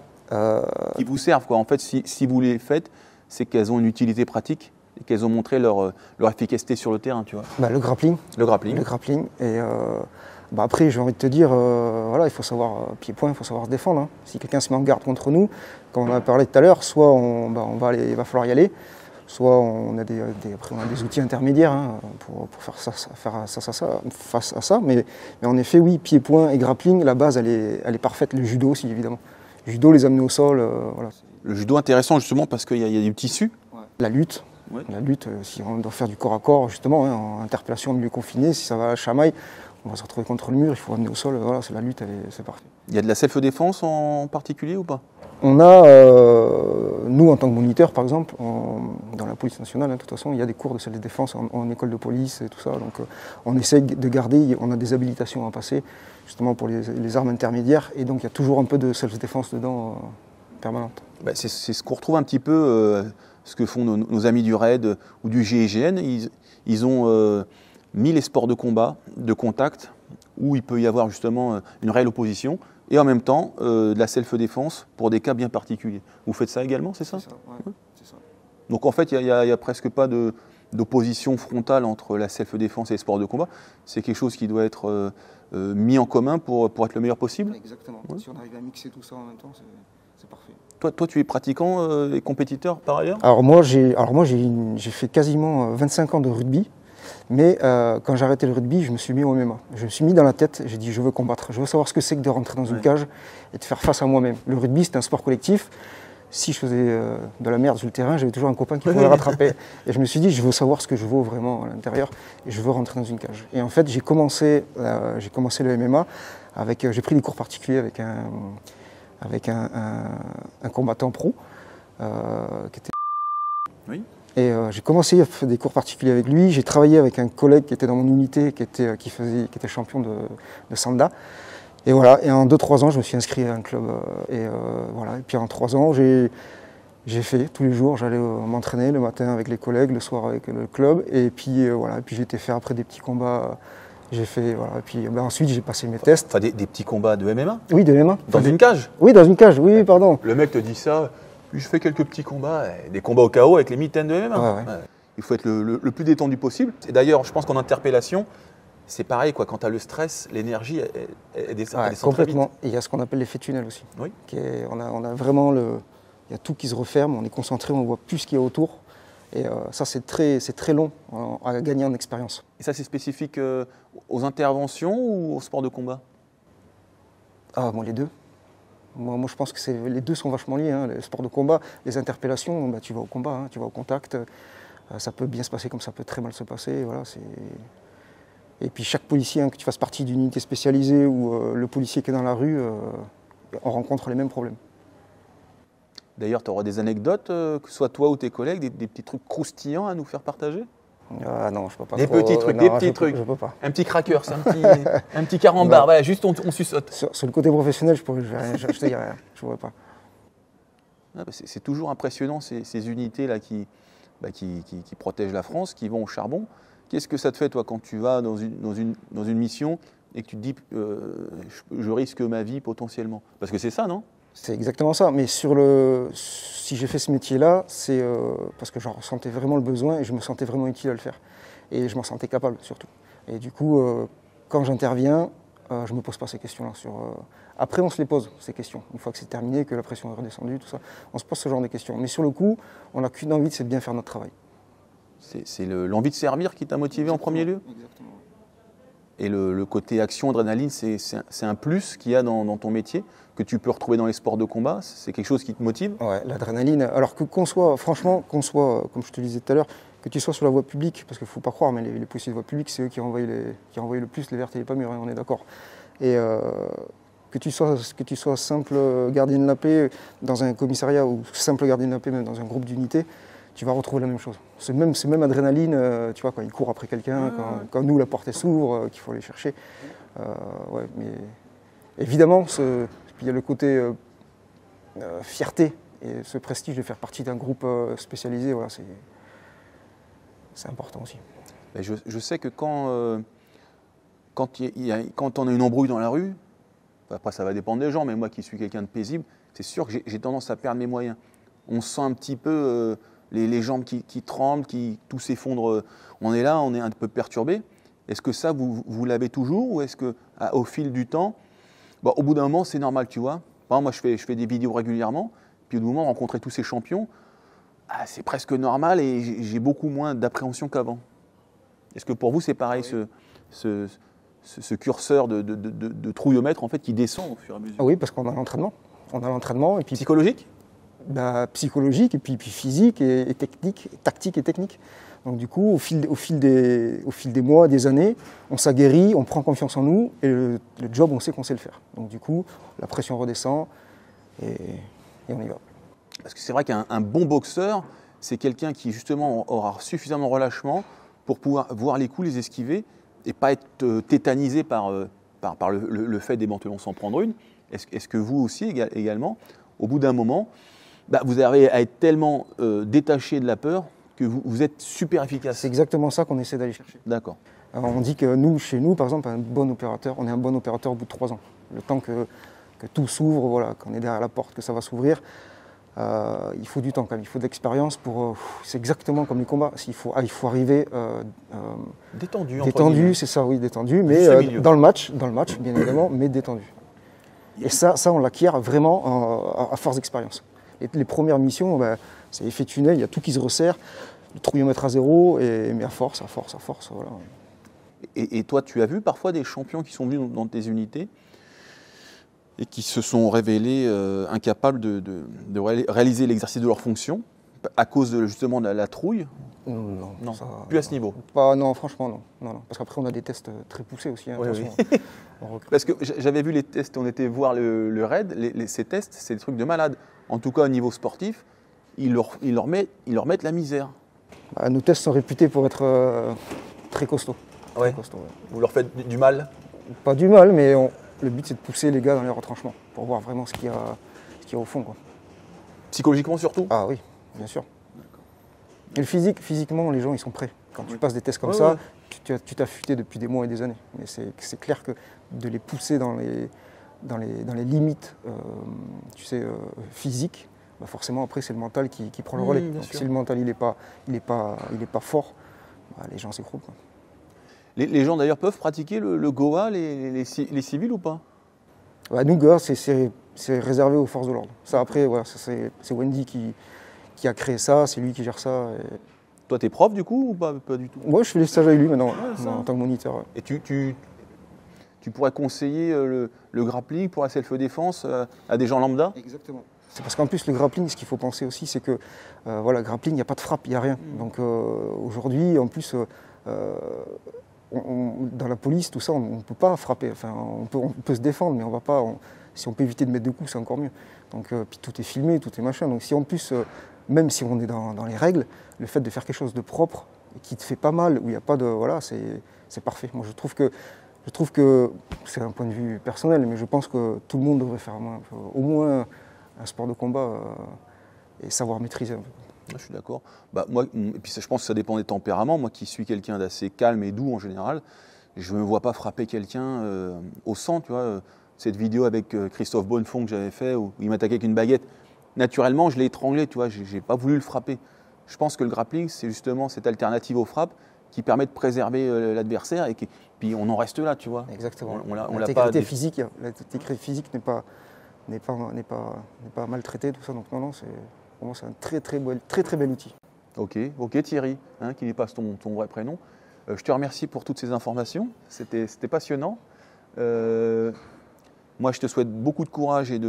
qui vous servent quoi. En fait, si vous les faites, c'est qu'elles ont une utilité pratique et qu'elles ont montré leur efficacité sur le terrain, tu vois. bah, le grappling. Le grappling. Le grappling. Et bah après, j'ai envie de te dire, voilà, il faut savoir pied-point, il faut savoir se défendre. Hein. Si quelqu'un se met en garde contre nous, comme on a parlé tout à l'heure, soit il va falloir y aller, soit on a des outils intermédiaires hein, pour faire face à ça. Mais en effet, oui, pied-point et grappling, la base, elle est parfaite. Le judo aussi, évidemment. Le judo, les amener au sol, voilà. Le judo intéressant justement parce qu'il y a du tissu. La lutte. Ouais. La lutte, si on doit faire du corps à corps, justement, hein, en interpellation en milieu confiné, si ça va à la chamaille, on va se retrouver contre le mur, il faut amener au sol, voilà, c'est la lutte, c'est parfait. Il y a de la self-défense en particulier ou pas? On a, nous en tant que moniteurs par exemple, dans la police nationale, hein, de toute façon, il y a des cours de self-défense en école de police et tout ça, donc on essaie de garder, on a des habilitations à passer, justement pour les armes intermédiaires, et donc il y a toujours un peu de self-défense dedans, permanente. Bah, c'est ce qu'on retrouve un petit peu, ce que font nos amis du RAID ou du GIGN. Ils ont mis les sports de combat, de contact, où il peut y avoir justement une réelle opposition, et en même temps de la self-défense pour des cas bien particuliers. Vous faites ça également, c'est ça? C'est ça, ouais, c'est ça. Donc en fait, il n'y a presque pas d'opposition frontale entre la self-défense et les sports de combat. C'est quelque chose qui doit être mis en commun pour être le meilleur possible. Exactement, si on arrive à mixer tout ça en même temps, c'est parfait. Toi, tu es pratiquant et compétiteur par ailleurs? Alors moi, j'ai fait quasiment 25 ans de rugby, mais quand j'ai arrêté le rugby, je me suis mis au MMA. Je me suis mis dans la tête, j'ai dit je veux combattre, je veux savoir ce que c'est que de rentrer dans une cage et de faire face à moi-même. Le rugby, c'est un sport collectif. Si je faisais de la merde sur le terrain, j'avais toujours un copain qui pouvait me rattraper. Et je me suis dit, je veux savoir ce que je vaux vraiment à l'intérieur et je veux rentrer dans une cage. Et en fait, j'ai commencé le MMA avec, j'ai pris des cours particuliers avec un combattant pro qui était. Oui. Et j'ai commencé à faire des cours particuliers avec lui. J'ai travaillé avec un collègue qui était dans mon unité, qui était champion de Sanda. Et voilà, et en 2-3 ans, je me suis inscrit à un club. Voilà. Et puis en 3 ans, j'ai fait tous les jours, j'allais m'entraîner le matin avec les collègues, le soir avec le club. Et puis voilà, et puis j'ai été faire après des petits combats. J'ai fait, voilà, et puis ensuite j'ai passé mes tests. Enfin, des petits combats de MMA? Oui, de MMA. Dans une cage? Oui, dans une cage, oui, pardon. Le mec te dit ça, puis je fais quelques petits combats, des combats au KO avec les mitaines de MMA. Ouais. Ouais. Il faut être le plus détendu possible. Et d'ailleurs, je pense qu'en interpellation, c'est pareil, quoi. Quand tu as le stress, l'énergie, elle descend très vite. Complètement. Et il y a ce qu'on appelle l'effet tunnel aussi. Oui. On a vraiment il y a tout qui se referme, on est concentré, on ne voit plus ce qu'il y a autour. Et ça, c'est très long à gagner en expérience. Et ça, c'est spécifique aux interventions ou au sport de combat? Ah, moi, les deux. Moi, je pense que les deux sont vachement liés. Hein. Les sports de combat, les interpellations, tu vas au combat, hein, tu vas au contact. Ça peut bien se passer comme ça peut très mal se passer. Voilà, et puis chaque policier, hein, que tu fasses partie d'une unité spécialisée ou le policier qui est dans la rue, on rencontre les mêmes problèmes. D'ailleurs, tu auras des anecdotes, que ce soit toi ou tes collègues, des petits trucs croustillants à nous faire partager? Ah non, je peux pas. Des trop, petits trucs, non, des petits trucs. Je peux pas. Un petit cracker, un petit carambar, voilà, juste on suçote. Sur le côté professionnel, je te dis rien, je pourrais pas. Ah, bah, c'est toujours impressionnant ces unités-là qui protègent la France, qui vont au charbon. Qu'est-ce que ça te fait, toi, quand tu vas dans une mission et que tu te dis je risque ma vie potentiellement? Parce que c'est ça, non? C'est exactement ça. Mais si j'ai fait ce métier-là, c'est parce que j'en ressentais vraiment le besoin et je me sentais vraiment utile à le faire. Et je m'en sentais capable, surtout. Et du coup, quand j'interviens, je ne me pose pas ces questions-là. Après, on se les pose, ces questions. Une fois que c'est terminé, que la pression est redescendue, tout ça, on se pose ce genre de questions. Mais sur le coup, on n'a qu'une envie, c'est de bien faire notre travail. C'est l'envie de servir qui t'a motivé en premier lieu? Exactement. Et le côté action, adrénaline, c'est un plus qu'il y a dans ton métier, que tu peux retrouver dans les sports de combat? C'est quelque chose qui te motive? Ouais, l'adrénaline. Alors qu'on soit, comme je te le disais tout à l'heure, que tu sois sur la voie publique, parce qu'il ne faut pas croire, mais les policiers de voie publique, c'est eux qui envoient le plus les vertes et les pas mûres, hein, on est d'accord. Et que tu sois simple gardien de la paix dans un commissariat ou simple gardien de la paix même dans un groupe d'unités, tu vas retrouver la même chose. C'est même adrénaline, tu vois, quand il court après quelqu'un, quand nous, la porte s'ouvre, qu'il faut aller chercher. Ouais, mais évidemment, Puis il y a le côté fierté et ce prestige de faire partie d'un groupe spécialisé, voilà, c'est important aussi. Et je sais que quand on a une embrouille dans la rue, après ça va dépendre des gens, mais moi qui suis quelqu'un de paisible, c'est sûr que j'ai tendance à perdre mes moyens. On sent un petit peu les jambes qui tremblent, tout s'effondre. On est là, on est un peu perturbé. Est-ce que ça, vous l'avez toujours, ou est-ce qu'au fil du temps, au bout d'un moment, c'est normal, tu vois. Par exemple, moi, je fais des vidéos régulièrement, puis au bout d'un moment, rencontrer tous ces champions, c'est presque normal et j'ai beaucoup moins d'appréhension qu'avant. Est-ce que pour vous, c'est pareil, ce curseur de trouillomètre en fait, qui descend au fur et à mesure? Ah oui, parce qu'on a l'entraînement. On a l'entraînement et puis psychologique, psychologique et puis physique et technique, tactique et technique. Donc du coup, au fil des mois, des années, on s'aguerrit, on prend confiance en nous et le job, on sait qu'on sait le faire. Donc du coup, la pression redescend et on y va. Parce que c'est vrai qu'un bon boxeur, c'est quelqu'un qui justement aura suffisamment de relâchement pour pouvoir voir les coups, les esquiver et pas être tétanisé par le fait d'éventuellement s'en prendre une. Est-ce que vous aussi également, au bout d'un moment, vous arrivez à être tellement détaché de la peur que vous êtes super efficace? C'est exactement ça qu'on essaie d'aller chercher. D'accord. Alors on dit que chez nous, par exemple, un bon opérateur, on est un bon opérateur au bout de 3 ans. Le temps que tout s'ouvre, voilà, qu'on est derrière la porte, que ça va s'ouvrir. Il faut du temps quand même, il faut de l'expérience pour. C'est exactement comme les combats. Il faut arriver détendu, c'est ça, oui, détendu, mais dans le match, bien évidemment, mais détendu. Et ça on l'acquiert vraiment à force d'expérience. Les premières missions, c'est effet tunnel, il y a tout qui se resserre, le trouillomètre à zéro, mais à force, voilà. Et toi, tu as vu parfois des champions qui sont venus dans tes unités et qui se sont révélés incapables de réaliser l'exercice de leur fonction à cause justement de la trouille? Non, ça, plus à ce niveau. Non, franchement, non. Parce qu'après, on a des tests très poussés aussi. Oui. Parce que j'avais vu les tests, on était voir le RAID, ces tests, c'est des trucs de malade. En tout cas, au niveau sportif, ils leur mettent la misère. Nos tests sont réputés pour être très costauds. Ouais. Vous leur faites du mal? Pas du mal, mais le but, c'est de pousser les gars dans les retranchements pour voir vraiment ce qu'il y a au fond, quoi. Psychologiquement surtout? Ah oui, bien sûr. Et le physiquement, les gens, ils sont prêts. Quand tu passes des tests comme ça, tu t'as futé depuis des mois et des années. Mais c'est clair que de les pousser dans les limites physiques, forcément, après, c'est le mental qui prend le relais. Donc, si le mental, il est pas fort, les gens s'écroulent. Les gens d'ailleurs peuvent pratiquer le Goa, les civils ou pas? Nous, Goa, c'est réservé aux forces de l'ordre. Ça, après, c'est Wendy qui a créé ça, c'est lui qui gère ça. Et... Toi, t'es prof du coup ou pas du tout? Moi, je fais les stages avec lui maintenant, en tant que moniteur. Ouais. Et tu pourrais conseiller le grappling pour la self-défense à des gens lambda? Exactement. C'est parce qu'en plus, le grappling, ce qu'il faut penser aussi, c'est que grappling, il n'y a pas de frappe, il n'y a rien. Donc aujourd'hui, en plus, dans la police, tout ça, on ne peut pas frapper. Enfin, on peut se défendre, mais on va pas. Si on peut éviter de mettre de coups, c'est encore mieux. Donc, puis tout est filmé, tout est machin. Donc si en plus, même si on est dans les règles, le fait de faire quelque chose de propre et qui te fait pas mal, où il n'y a pas de, c'est parfait. Moi, je trouve que c'est un point de vue personnel, mais je pense que tout le monde devrait faire au moins un sport de combat et savoir maîtriser un peu. Je suis d'accord. Moi, et puis je pense que ça dépend des tempéraments. Moi qui suis quelqu'un d'assez calme et doux en général, je ne me vois pas frapper quelqu'un au sang. Tu vois, cette vidéo avec Christophe Bonnefond que j'avais fait où il m'attaquait avec une baguette, naturellement je l'ai étranglé, tu vois, j'ai pas voulu le frapper. Je pense que le grappling, c'est justement cette alternative aux frappes qui permet de préserver l'adversaire et puis on en reste là, tu vois. Exactement. L'intégrité physique n'est pas maltraitée, tout ça. Donc non, pour moi, c'est un très bel outil. Ok Thierry, qui n'est pas ton vrai prénom. Je te remercie pour toutes ces informations. C'était passionnant. Moi, je te souhaite beaucoup de courage et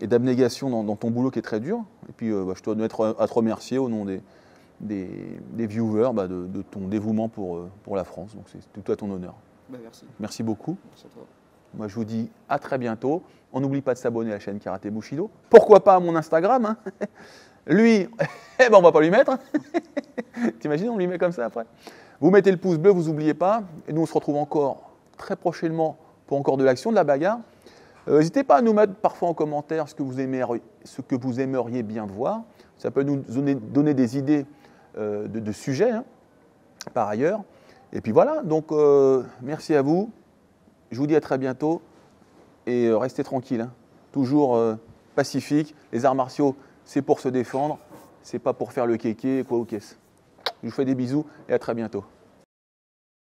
d'abnégation dans ton boulot qui est très dur. Et puis, je dois être à te remercier au nom des viewers de ton dévouement pour la France. Donc, c'est tout à ton honneur. Merci. Merci beaucoup. Merci à toi. Moi, je vous dis à très bientôt. On n'oublie pas de s'abonner à la chaîne Karaté Bushido. Pourquoi pas à mon Instagram, Lui, on va pas lui mettre. T'imagines, on lui met comme ça après. Vous mettez le pouce bleu, vous n'oubliez pas. Et nous, on se retrouve encore très prochainement pour encore de l'action, de la bagarre. N'hésitez pas à nous mettre parfois en commentaire ce que vous aimeriez bien voir. Ça peut nous donner des idées de sujets, hein, par ailleurs. Et puis voilà, donc merci à vous. Je vous dis à très bientôt. Et restez tranquilles, hein. Toujours pacifique. Les arts martiaux, c'est pour se défendre. C'est pas pour faire le kéké, quoi ou qu'est-ce. Je vous fais des bisous et à très bientôt.